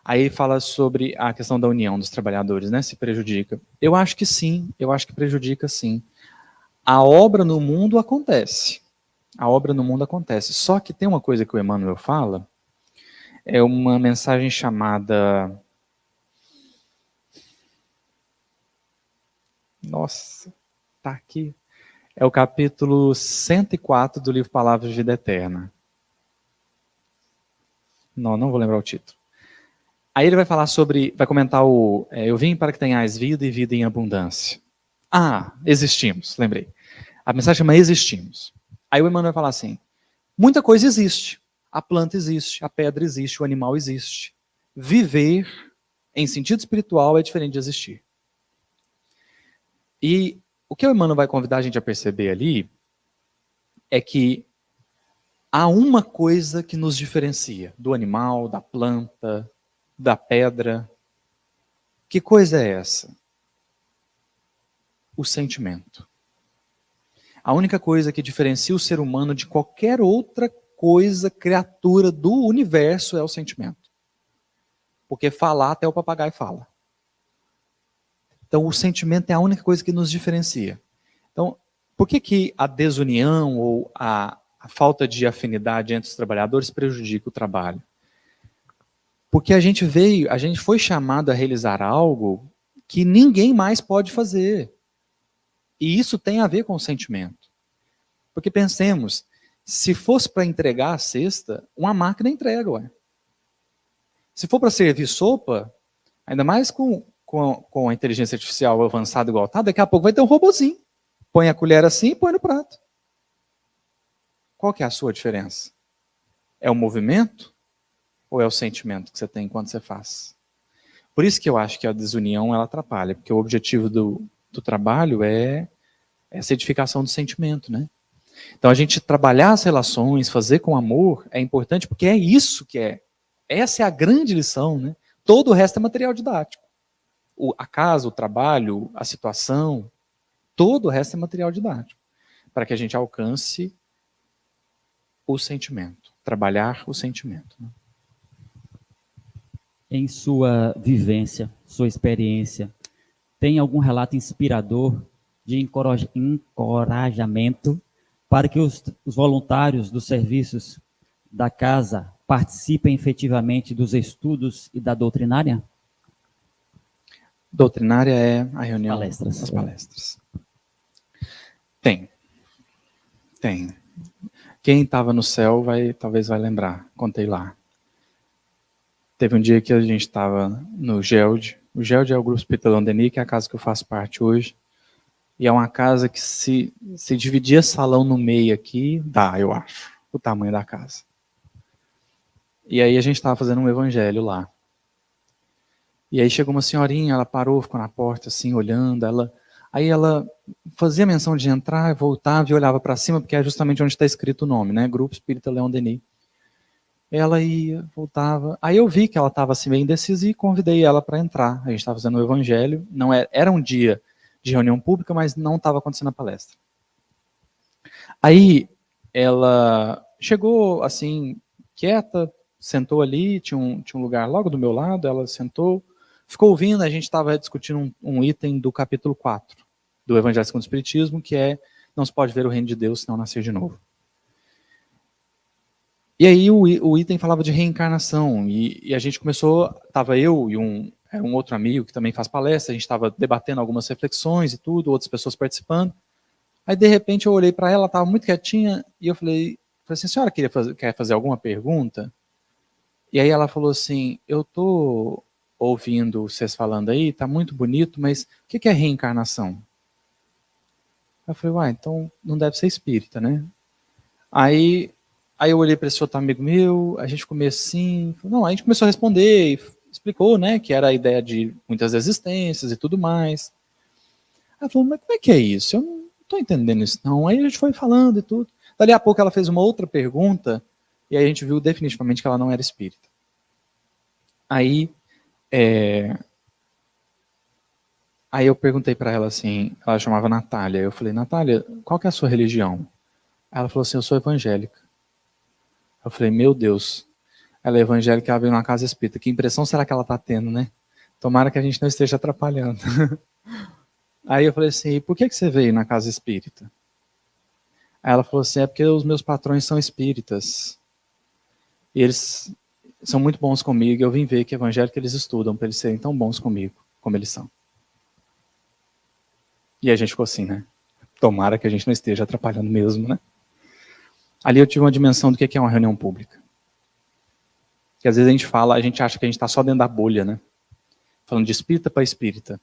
Aí fala sobre a questão da união dos trabalhadores, né? Se prejudica. Eu acho que sim, eu acho que prejudica sim. A obra no mundo acontece. A obra no mundo acontece. Só que tem uma coisa que o Emmanuel fala, é uma mensagem chamada... Nossa, tá aqui. É o capítulo 104 do livro Palavras de Vida Eterna. Não vou lembrar o título. Aí ele vai falar sobre, vai comentar eu vim para que tenhais vida e vida em abundância. Existimos, lembrei. A mensagem chama existimos. Aí o Emmanuel vai falar assim, muita coisa existe. A planta existe, a pedra existe, o animal existe. Viver em sentido espiritual é diferente de existir. E o que o Emmanuel vai convidar a gente a perceber ali é que há uma coisa que nos diferencia do animal, da planta, da pedra. Que coisa é essa? O sentimento. A única coisa que diferencia o ser humano de qualquer outra coisa, criatura do universo, é o sentimento. Porque falar, até o papagaio fala. Então, o sentimento é a única coisa que nos diferencia. Então, por que a desunião ou a falta de afinidade entre os trabalhadores prejudica o trabalho? Porque a gente foi chamado a realizar algo que ninguém mais pode fazer. E isso tem a ver com o sentimento. Porque pensemos, se fosse para entregar a cesta, uma máquina entrega, ué. Se for para servir sopa, ainda mais com a inteligência artificial avançada igual tá, daqui a pouco vai ter um robozinho. Põe a colher assim e põe no prato. Qual que é a sua diferença? É o movimento ou é o sentimento que você tem enquanto você faz? Por isso que eu acho que a desunião ela atrapalha, porque o objetivo do trabalho é essa edificação do sentimento, né? Então a gente trabalhar as relações, fazer com amor, é importante porque é isso que é. Essa é a grande lição, né? Todo o resto é material didático. A casa, o trabalho, a situação, todo o resto é material didático. Para que a gente alcance o sentimento, trabalhar o sentimento. Né? Em sua vivência, sua experiência, tem algum relato inspirador de encorajamento para que os voluntários dos serviços da casa participem efetivamente dos estudos e da doutrinária? Doutrinária é a reunião, Palestras. as palestras. Tem. Quem estava no céu talvez vai lembrar, contei lá. Teve um dia que a gente estava no GELD. O GELD é o Grupo Espírita Londrina, que é a casa que eu faço parte hoje. E é uma casa que se dividir salão no meio aqui, dá, eu acho, o tamanho da casa. E aí a gente estava fazendo um evangelho lá. E aí chegou uma senhorinha, ela parou, ficou na porta assim, olhando. Aí ela fazia menção de entrar, voltava e olhava para cima, porque é justamente onde está escrito o nome, né? Grupo Espírita Leon Denis. Ela ia, voltava. Aí eu vi que ela estava assim meio indecisa e convidei ela para entrar. A gente estava fazendo o evangelho. Não era um dia de reunião pública, mas não estava acontecendo a palestra. Aí ela chegou assim, quieta, sentou ali, tinha um lugar logo do meu lado, ela sentou, ficou ouvindo, a gente estava discutindo um item do capítulo 4 do Evangelho segundo o Espiritismo, que é: não se pode ver o reino de Deus se não nascer de novo. E aí o item falava de reencarnação, e a gente começou, estava eu e um outro amigo que também faz palestra, a gente estava debatendo algumas reflexões e tudo, outras pessoas participando. Aí de repente eu olhei para ela, estava muito quietinha, e eu falei assim: senhora quer fazer alguma pergunta? E aí ela falou assim: eu estou ouvindo vocês falando aí, está muito bonito, mas o que é reencarnação? Eu falei: então não deve ser espírita, né? Aí eu olhei para esse outro amigo meu, a gente começou assim, não, a gente começou a responder, e explicou, né, que era a ideia de muitas existências e tudo mais. Ela falou: mas como é que é isso? Eu não estou entendendo isso não. Aí a gente foi falando e tudo. Dali a pouco ela fez uma outra pergunta, e aí a gente viu definitivamente que ela não era espírita. Aí eu perguntei para ela assim, ela chamava Natália, eu falei: Natália, qual que é a sua religião? Ela falou assim: eu sou evangélica. Eu falei: meu Deus, ela é evangélica, ela veio numa casa espírita, que impressão será que ela está tendo, né? Tomara que a gente não esteja atrapalhando. Aí eu falei assim: e por que você veio na casa espírita? Aí ela falou assim: é porque os meus patrões são espíritas. E eles são muito bons comigo, eu vim ver que evangélico eles estudam para eles serem tão bons comigo, como eles são. E a gente ficou assim, né? Tomara que a gente não esteja atrapalhando mesmo, né? Ali eu tive uma dimensão do que é uma reunião pública. Que às vezes a gente acha que a gente está só dentro da bolha, né? Falando de espírita para espírita.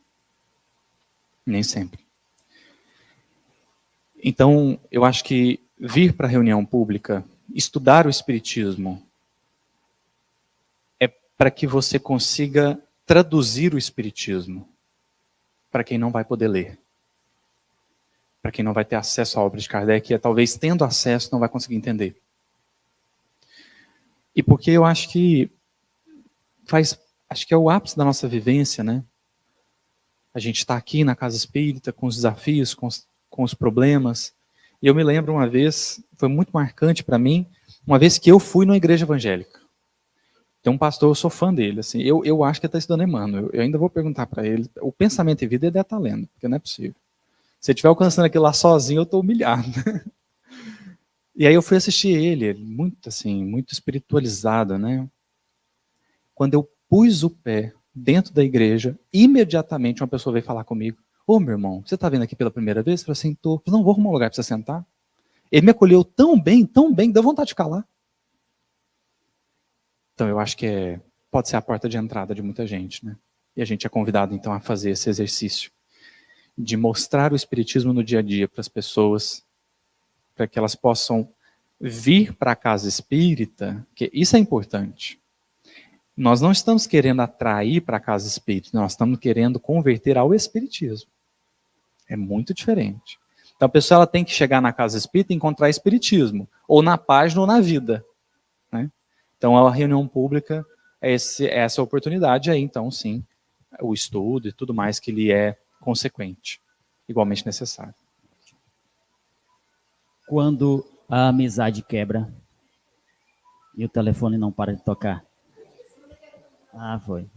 Nem sempre. Então, eu acho que vir para a reunião pública, estudar o espiritismo, é para que você consiga traduzir o espiritismo para quem não vai poder ler. para quem não vai ter acesso à obra de Kardec, e talvez tendo acesso não vai conseguir entender. E porque eu acho que acho que é o ápice da nossa vivência, né? A gente está aqui na casa espírita com os desafios, com os problemas. E eu me lembro uma vez, foi muito marcante para mim, uma vez que eu fui numa igreja evangélica. Tem um pastor, eu sou fã dele, assim, eu acho que ele está estudando Emmanuel. Eu ainda vou perguntar para ele. O Pensamento e Vida ele deve estar lendo, porque não é possível. Se ele estiver alcançando aquilo lá sozinho, eu estou humilhado. E aí eu fui assistir ele, muito assim, muito espiritualizado, né? Quando eu pus o pé dentro da igreja, imediatamente uma pessoa veio falar comigo. Ô, meu irmão, você está vindo aqui pela primeira vez? Eu falei assim, tô. Não, vou arrumar um lugar para você sentar. Ele me acolheu tão bem, que deu vontade de ficar lá. Então eu acho que pode ser a porta de entrada de muita gente, né? E a gente é convidado então a fazer esse exercício de mostrar o espiritismo no dia a dia para as pessoas, para que elas possam vir para a casa espírita, que isso é importante. Nós não estamos querendo atrair para a casa espírita, nós estamos querendo converter ao espiritismo. É muito diferente. Então a pessoa ela tem que chegar na casa espírita e encontrar espiritismo, ou na página ou na vida, né? Então a reunião pública é essa oportunidade aí, então sim, o estudo e tudo mais que lhe é consequente, igualmente necessário. Quando a amizade quebra e o telefone não para de tocar. Ah, foi.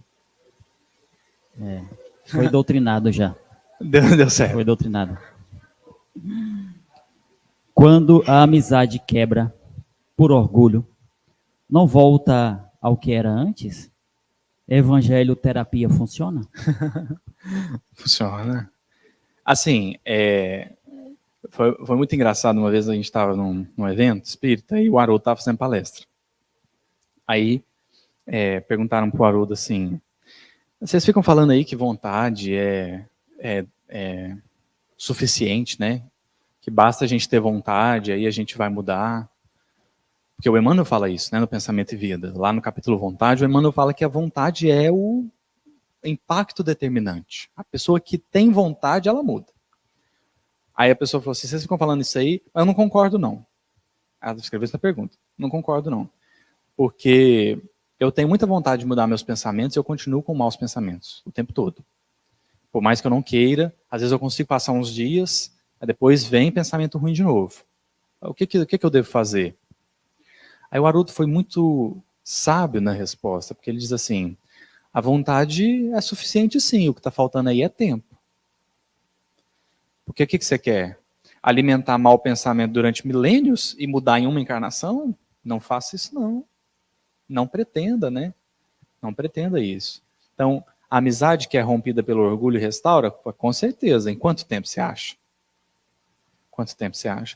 Foi doutrinado já. Deu certo. Foi doutrinado. Quando a amizade quebra por orgulho, não volta ao que era antes? Evangelho terapia funciona? Funciona. Assim, foi muito engraçado. Uma vez a gente estava num evento espírita e o Haroldo estava fazendo palestra. Aí perguntaram para o Haroldo assim, vocês ficam falando aí que vontade é suficiente, né? Que basta a gente ter vontade, aí a gente vai mudar. Porque o Emmanuel fala isso, né, no Pensamento e Vida. Lá no capítulo Vontade, o Emmanuel fala que a vontade é o impacto determinante. A pessoa que tem vontade, ela muda. Aí a pessoa falou assim, vocês ficam falando isso aí, mas eu não concordo não. Ela escreveu essa pergunta. Não concordo não. Porque eu tenho muita vontade de mudar meus pensamentos e eu continuo com maus pensamentos o tempo todo. Por mais que eu não queira, às vezes eu consigo passar uns dias, aí depois vem pensamento ruim de novo. O que eu devo fazer? Aí o Haroldo foi muito sábio na resposta, porque ele diz assim, a vontade é suficiente sim, o que está faltando aí é tempo. Porque o que você quer? Alimentar mau pensamento durante milênios e mudar em uma encarnação? Não faça isso não. Não pretenda, né? Não pretenda isso. Então, a amizade que é rompida pelo orgulho restaura? Com certeza. Em quanto tempo você acha? Quanto tempo você acha?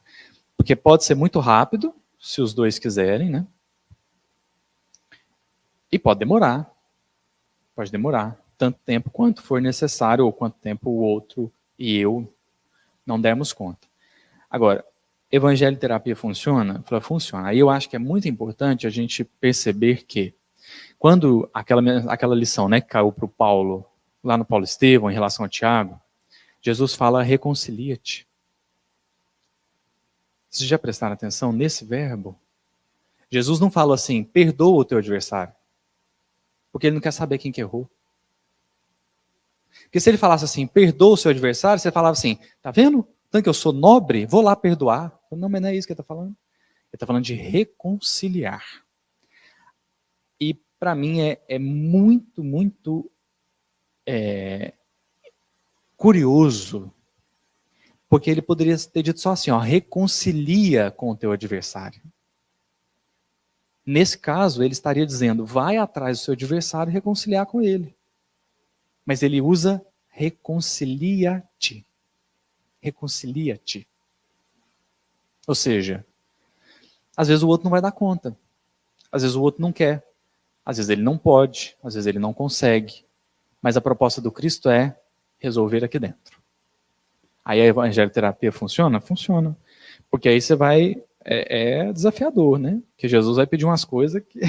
Porque pode ser muito rápido, se os dois quiserem, né? E pode demorar. Pode demorar. Tanto tempo quanto for necessário, ou quanto tempo o outro e eu não dermos conta. Agora, evangelho e terapia funciona? Funciona. Aí eu acho que é muito importante a gente perceber que quando aquela lição, né, que caiu para o Paulo, lá no Paulo Estevão, em relação a Tiago, Jesus fala, reconcilia-te. Vocês já prestaram atenção nesse verbo? Jesus não fala assim, perdoa o teu adversário. Porque ele não quer saber quem que errou. Porque se ele falasse assim, perdoa o seu adversário, você falava assim, tá vendo? Tanto que eu sou nobre, vou lá perdoar. Não, mas não é isso que ele está falando. Ele está falando de reconciliar. E para mim é muito, muito curioso, porque ele poderia ter dito só assim, ó, reconcilia com o teu adversário. Nesse caso, ele estaria dizendo, vai atrás do seu adversário e reconciliar com ele. Mas ele usa reconcilia-te. Reconcilia-te. Ou seja, às vezes o outro não vai dar conta. Às vezes o outro não quer. Às vezes ele não pode. Às vezes ele não consegue. Mas a proposta do Cristo é resolver aqui dentro. Aí a evangelioterapia funciona? Funciona. Porque aí você vai... É desafiador, né? Porque Jesus vai pedir umas coisas que...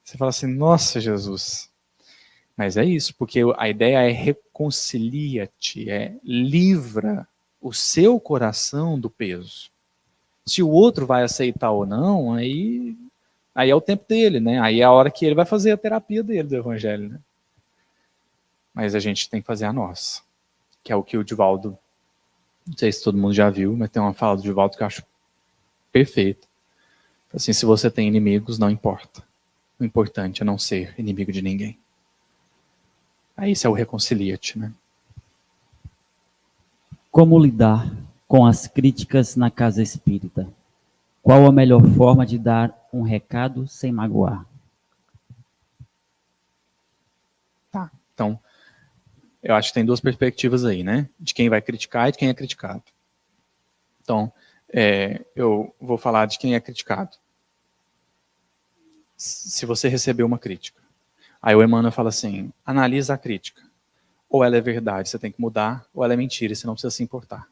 você fala assim, nossa, Jesus. Mas é isso, porque a ideia é reconcilia-te, livra o seu coração do peso. Se o outro vai aceitar ou não, aí é o tempo dele, né? Aí é a hora que ele vai fazer a terapia dele do evangelho, né? Mas a gente tem que fazer a nossa, que é o que o Divaldo, não sei se todo mundo já viu, mas tem uma fala do Divaldo que eu acho perfeita. Assim, se você tem inimigos, não importa. O importante é não ser inimigo de ninguém. Aí isso é o reconcilia-te, né? Como lidar com as críticas na casa espírita? Qual a melhor forma de dar um recado sem magoar? Tá. Então, eu acho que tem duas perspectivas aí, né? De quem vai criticar e de quem é criticado. Então, eu vou falar de quem é criticado. Se você recebeu uma crítica, aí o Emmanuel fala assim, analisa a crítica. Ou ela é verdade, você tem que mudar, ou ela é mentira, você não precisa se importar.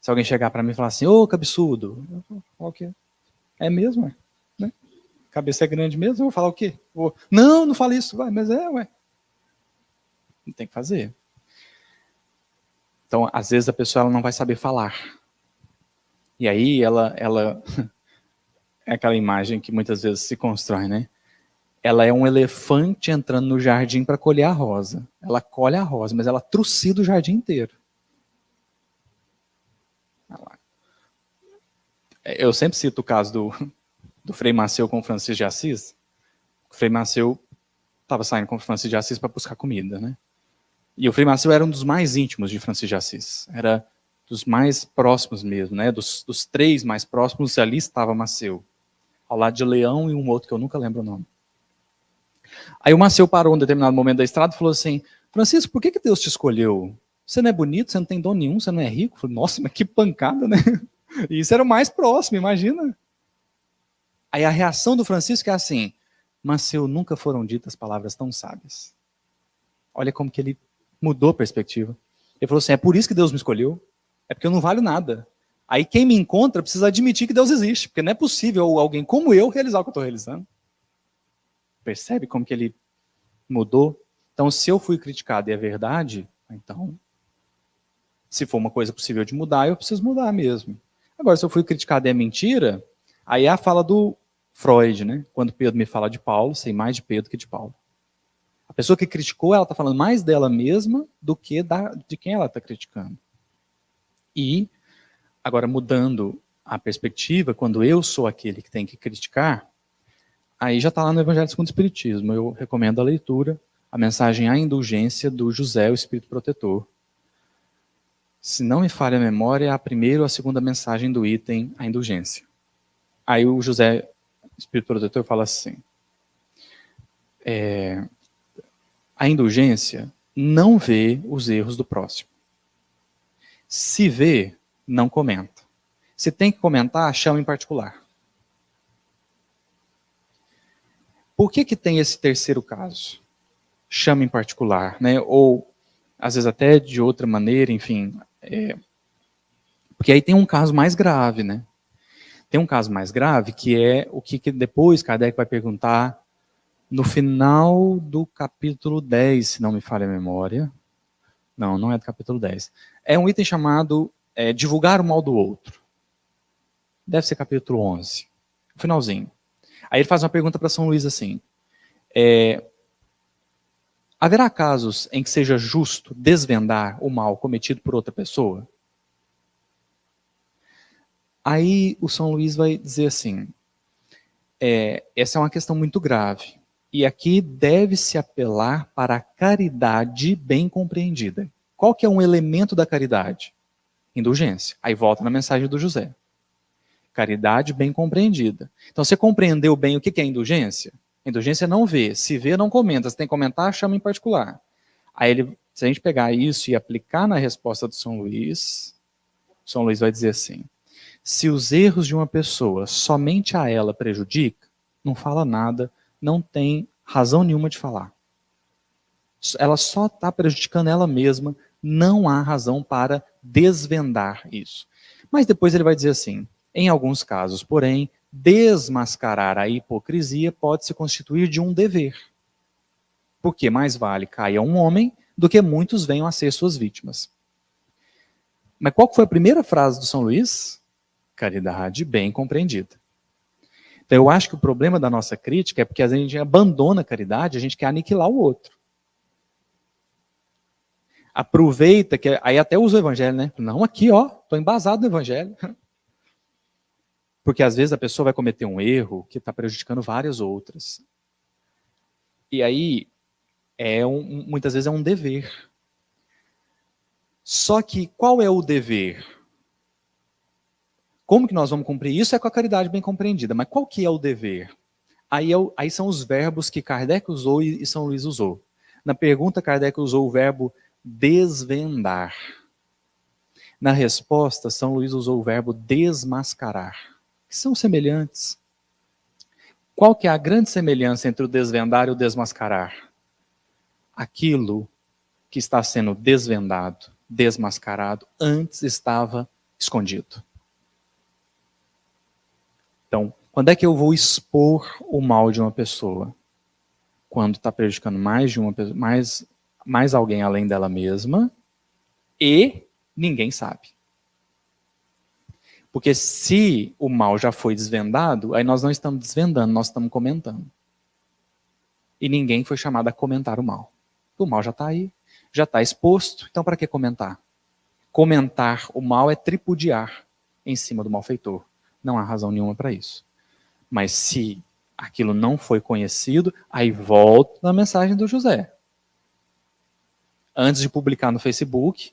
Se alguém chegar para mim e falar assim, ô, que absurdo, eu vou falar o quê? É mesmo, né? Cabeça é grande mesmo, eu vou falar o quê? Não fala isso, vai, mas ué. Não tem que fazer. Então, às vezes a pessoa ela não vai saber falar. E aí ela é aquela imagem que muitas vezes se constrói, né? Ela é um elefante entrando no jardim para colher a rosa. Ela colhe a rosa, mas ela trucida o jardim inteiro. Eu sempre cito o caso do Frei Maceu com o Francisco de Assis. O Frei Maceu estava saindo com o Francisco de Assis para buscar comida, né? E o Frei Maceu era um dos mais íntimos de Francisco de Assis. Era dos mais próximos mesmo, né? Dos 3 mais próximos, ali estava Maceu. Ao lado de Leão e um outro que eu nunca lembro o nome. Aí o Maceu parou em um determinado momento da estrada e falou assim, Francisco, por que Deus te escolheu? Você não é bonito, você não tem dom nenhum, você não é rico? Eu falei, nossa, mas que pancada, né? E isso era o mais próximo, imagina. Aí a reação do Francisco é assim, Maceu, nunca foram ditas palavras tão sábias. Olha como que ele mudou a perspectiva. Ele falou assim, é por isso que Deus me escolheu, é porque eu não valho nada. Aí quem me encontra precisa admitir que Deus existe, porque não é possível alguém como eu realizar o que eu estou realizando. Percebe como que ele mudou? Então, se eu fui criticado e é verdade, então, se for uma coisa possível de mudar, eu preciso mudar mesmo. Agora, se eu fui criticado e é mentira, aí é a fala do Freud, né? Quando Pedro me fala de Paulo, sei mais de Pedro que de Paulo. A pessoa que criticou, ela está falando mais dela mesma do que de quem ela está criticando. E, agora mudando a perspectiva, quando eu sou aquele que tem que criticar, aí já está lá no Evangelho segundo o Espiritismo. Eu recomendo a leitura, a mensagem à indulgência do José, o Espírito Protetor. Se não me falha a memória, é a primeira ou a segunda mensagem do item, a indulgência. Aí o José, Espírito Protetor, fala assim, a indulgência não vê os erros do próximo. Se vê, não comenta. Se tem que comentar, chama em particular. Por que tem esse terceiro caso? Chama em particular, né? Ou, às vezes até de outra maneira, enfim. Porque aí tem um caso mais grave, né? Tem um caso mais grave que é o que depois Kardec vai perguntar no final do capítulo 10, se não me falha a memória. Não é do capítulo 10. É um item chamado divulgar o mal do outro. Deve ser capítulo 11. No finalzinho. Aí ele faz uma pergunta para São Luís assim. Haverá casos em que seja justo desvendar o mal cometido por outra pessoa? Aí o São Luís vai dizer assim, essa é uma questão muito grave. E aqui deve-se apelar para a caridade bem compreendida. Qual que é um elemento da caridade? Indulgência. Aí volta na mensagem do José. Caridade bem compreendida. Então você compreendeu bem o que é indulgência? Indulgência não vê. Se vê, não comenta. Se tem que comentar, chama em particular. Aí se a gente pegar isso e aplicar na resposta do São Luís vai dizer assim, se os erros de uma pessoa somente a ela prejudica, não fala nada, não tem razão nenhuma de falar. Ela só está prejudicando ela mesma, não há razão para desvendar isso. Mas depois ele vai dizer assim, em alguns casos, porém, desmascarar a hipocrisia pode se constituir de um dever. Porque mais vale caia um homem do que muitos venham a ser suas vítimas. Mas qual que foi a primeira frase do São Luís? Caridade bem compreendida. Então eu acho que o problema da nossa crítica é porque a gente abandona a caridade, a gente quer aniquilar o outro. Aproveita que aí até usa o evangelho, né? Não, aqui ó, estou embasado no evangelho. Porque às vezes a pessoa vai cometer um erro que está prejudicando várias outras. E aí, muitas vezes é um dever. Só que qual é o dever? Como que nós vamos cumprir isso? É com a caridade bem compreendida. Mas qual que é o dever? Aí são os verbos que Kardec usou e São Luís usou. Na pergunta, Kardec usou o verbo desvendar. Na resposta, São Luís usou o verbo desmascarar, que são semelhantes. Qual que é a grande semelhança entre o desvendar e o desmascarar? Aquilo que está sendo desvendado, desmascarado, antes estava escondido. Então, quando é que eu vou expor o mal de uma pessoa? Quando está prejudicando mais alguém além dela mesma e ninguém sabe. Porque se o mal já foi desvendado, aí nós não estamos desvendando, nós estamos comentando. E ninguém foi chamado a comentar o mal. O mal já está aí, já está exposto, então para que comentar? Comentar o mal é tripudiar em cima do malfeitor. Não há razão nenhuma para isso. Mas se aquilo não foi conhecido, aí volta na mensagem do José. Antes de publicar no Facebook,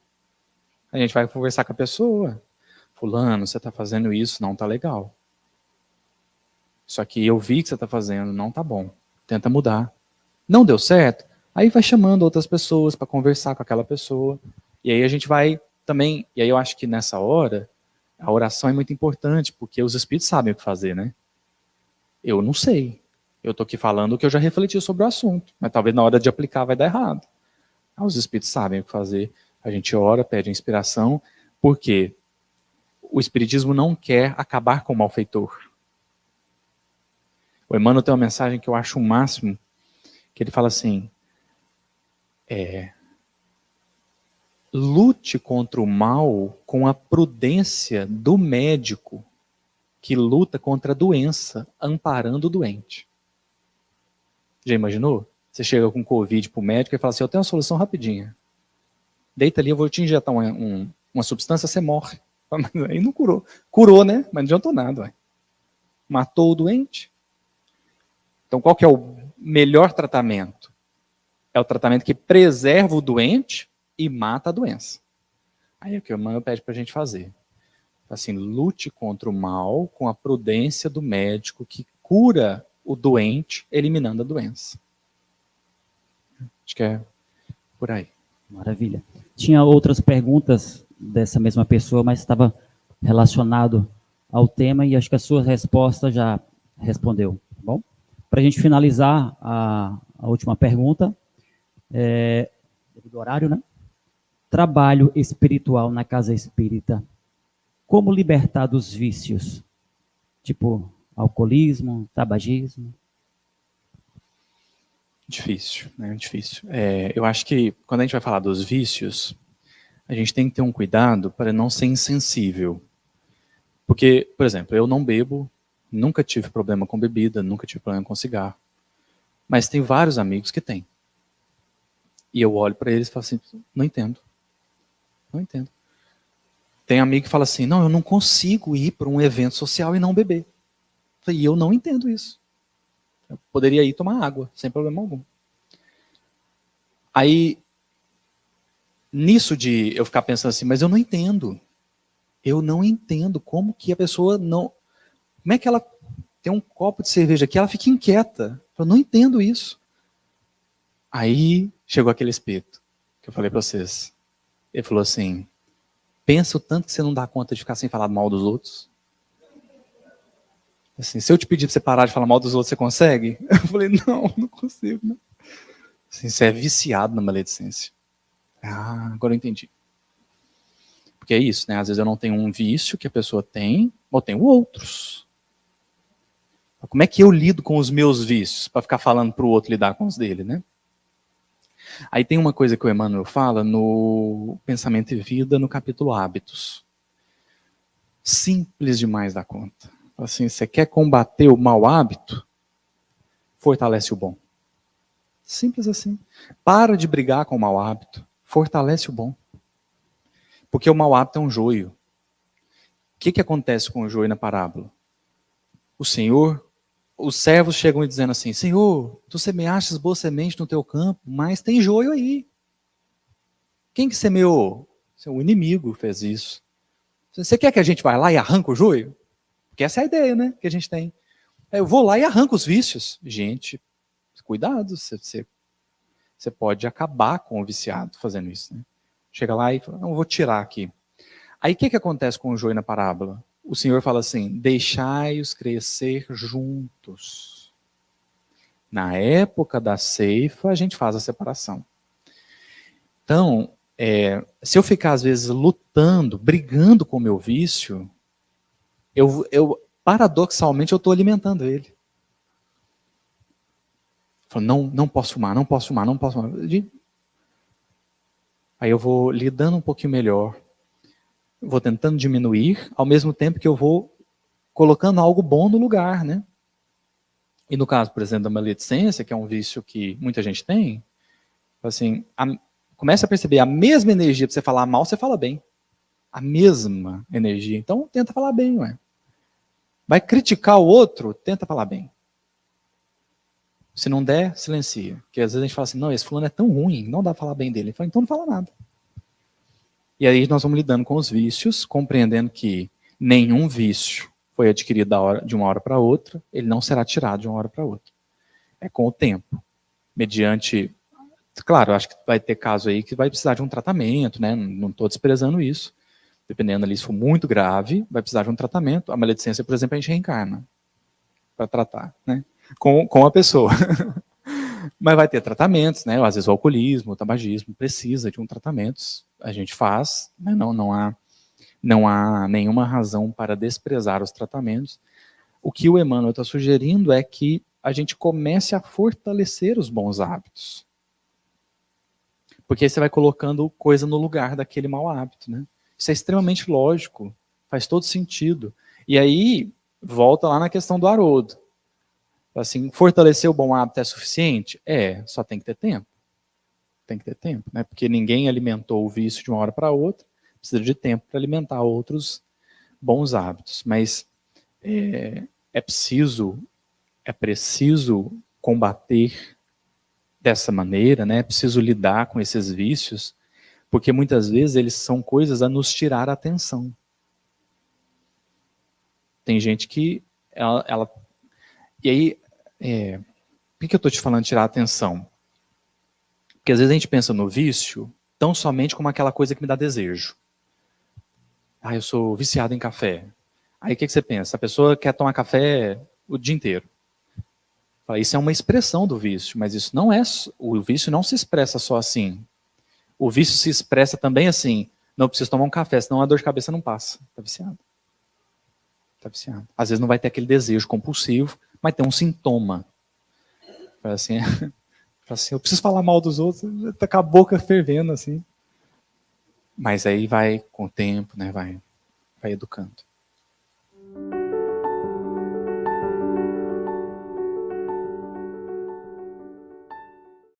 a gente vai conversar com a pessoa. Fulano, você está fazendo isso, não está legal. Isso aqui eu vi que você está fazendo, não está bom. Tenta mudar. Não deu certo? Aí vai chamando outras pessoas para conversar com aquela pessoa. E aí a gente vai também... E aí eu acho que nessa hora, a oração é muito importante, porque os espíritos sabem o que fazer, né? Eu não sei. Eu estou aqui falando o que eu já refleti sobre o assunto. Mas talvez na hora de aplicar vai dar errado. Os espíritos sabem o que fazer. A gente ora, pede inspiração. Por quê? O espiritismo não quer acabar com o malfeitor. O Emmanuel tem uma mensagem que eu acho o máximo, que ele fala assim, lute contra o mal com a prudência do médico que luta contra a doença, amparando o doente. Já imaginou? Você chega com Covid para o médico e fala assim, eu tenho uma solução rapidinha. Deita ali, eu vou te injetar uma substância, você morre. Mas aí não curou. Curou, né? Mas não adiantou nada. Ué. Matou o doente. Então, qual que é o melhor tratamento? É o tratamento que preserva o doente e mata a doença. Aí é o que o Emmanuel pede para a gente fazer. Assim, lute contra o mal com a prudência do médico que cura o doente, eliminando a doença. Acho que é por aí. Maravilha. Tinha outras perguntas dessa mesma pessoa, mas estava relacionado ao tema e acho que a sua resposta já respondeu, tá bom? Para a gente finalizar a última pergunta, devido ao horário, né? Trabalho espiritual na casa espírita. Como libertar dos vícios? Tipo, alcoolismo, tabagismo? Difícil, né? Difícil. Eu acho que quando a gente vai falar dos vícios, a gente tem que ter um cuidado para não ser insensível. Porque, por exemplo, eu não bebo, nunca tive problema com bebida, nunca tive problema com cigarro. Mas tem vários amigos que têm. E eu olho para eles e falo assim, não entendo. Não entendo. Tem amigo que fala assim, não, eu não consigo ir para um evento social e não beber. E eu não entendo isso. Eu poderia ir tomar água, sem problema algum. Aí, nisso de eu ficar pensando assim, mas eu não entendo. Eu não entendo como que a pessoa não... Como é que ela tem um copo de cerveja aqui, ela fica inquieta. Eu não entendo isso. Aí chegou aquele espírito que eu falei para vocês. Ele falou assim, pensa o tanto que você não dá conta de ficar sem falar mal dos outros. Assim, se eu te pedir para você parar de falar mal dos outros, você consegue? Eu falei, não consigo. Não. Assim, você é viciado na maledicência. Ah, agora eu entendi. Porque é isso, né? Às vezes eu não tenho um vício que a pessoa tem, ou tenho outros. Como é que eu lido com os meus vícios? Para ficar falando para o outro lidar com os dele, né? Aí tem uma coisa que o Emmanuel fala no Pensamento e Vida, no capítulo Hábitos. Simples demais da conta. Assim, você quer combater o mau hábito? Fortalece o bom. Simples assim. Para de brigar com o mau hábito. Fortalece o bom. Porque o mau hábito é um joio. O que acontece com o joio na parábola? O Senhor, os servos chegam e dizendo assim, Senhor, tu semeastes boa semente no teu campo, mas tem joio aí. Quem que semeou? O inimigo fez isso. Você quer que a gente vá lá e arranque o joio? Porque essa é a ideia, né, que a gente tem. Eu vou lá e arranco os vícios. Gente, cuidado, você pode acabar com o viciado fazendo isso. Né? Chega lá e fala, não, vou tirar aqui. Aí o que acontece com o joio na parábola? O Senhor fala assim, deixai-os crescer juntos. Na época da ceifa, a gente faz a separação. Então, se eu ficar, às vezes, lutando, brigando com o meu vício, paradoxalmente, eu estou alimentando ele. Falo, não posso fumar, não posso fumar, não posso fumar. Aí eu vou lidando um pouquinho melhor, vou tentando diminuir, ao mesmo tempo que eu vou colocando algo bom no lugar, né? E no caso, por exemplo, da maledicência, que é um vício que muita gente tem, assim, começa a perceber a mesma energia para você falar mal, você fala bem. A mesma energia. Então, tenta falar bem, ué. Vai criticar o outro, tenta falar bem. Se não der, silencia. Porque às vezes a gente fala assim, não, esse fulano é tão ruim, não dá para falar bem dele. Ele fala, então não fala nada. E aí nós vamos lidando com os vícios, compreendendo que nenhum vício foi adquirido de uma hora para outra, ele não será tirado de uma hora para outra. É com o tempo. Mediante, claro, acho que vai ter caso aí que vai precisar de um tratamento, né? Não estou desprezando isso. Dependendo ali, se for muito grave, vai precisar de um tratamento. A maledicência, por exemplo, a gente reencarna para tratar, né? Com a pessoa. Mas vai ter tratamentos, né? Às vezes o alcoolismo, o tabagismo precisa de um tratamento. A gente faz, né? Não há nenhuma razão para desprezar os tratamentos. O que o Emmanuel está sugerindo é que a gente comece a fortalecer os bons hábitos. Porque aí você vai colocando coisa no lugar daquele mau hábito, né? Isso é extremamente lógico, faz todo sentido. E aí, volta lá na questão do Haroldo. Assim, fortalecer o bom hábito é suficiente? Só tem que ter tempo. Tem que ter tempo, né? Porque ninguém alimentou o vício de uma hora para outra, precisa de tempo para alimentar outros bons hábitos. Mas é preciso combater dessa maneira, né? É preciso lidar com esses vícios, porque muitas vezes eles são coisas a nos tirar a atenção. Tem gente que ela e aí, por que eu estou te falando de tirar a atenção? Porque às vezes a gente pensa no vício tão somente como aquela coisa que me dá desejo. Eu sou viciado em café. Aí o que você pensa? A pessoa quer tomar café o dia inteiro. Isso é uma expressão do vício, mas isso não é. O vício não se expressa só assim. O vício se expressa também assim. Não preciso tomar um café, senão a dor de cabeça não passa. Está viciado. Está viciado. Às vezes não vai ter aquele desejo compulsivo, mas tem um sintoma. Assim, eu preciso falar mal dos outros, tá com a boca fervendo assim. Mas aí vai com o tempo, né? Vai educando.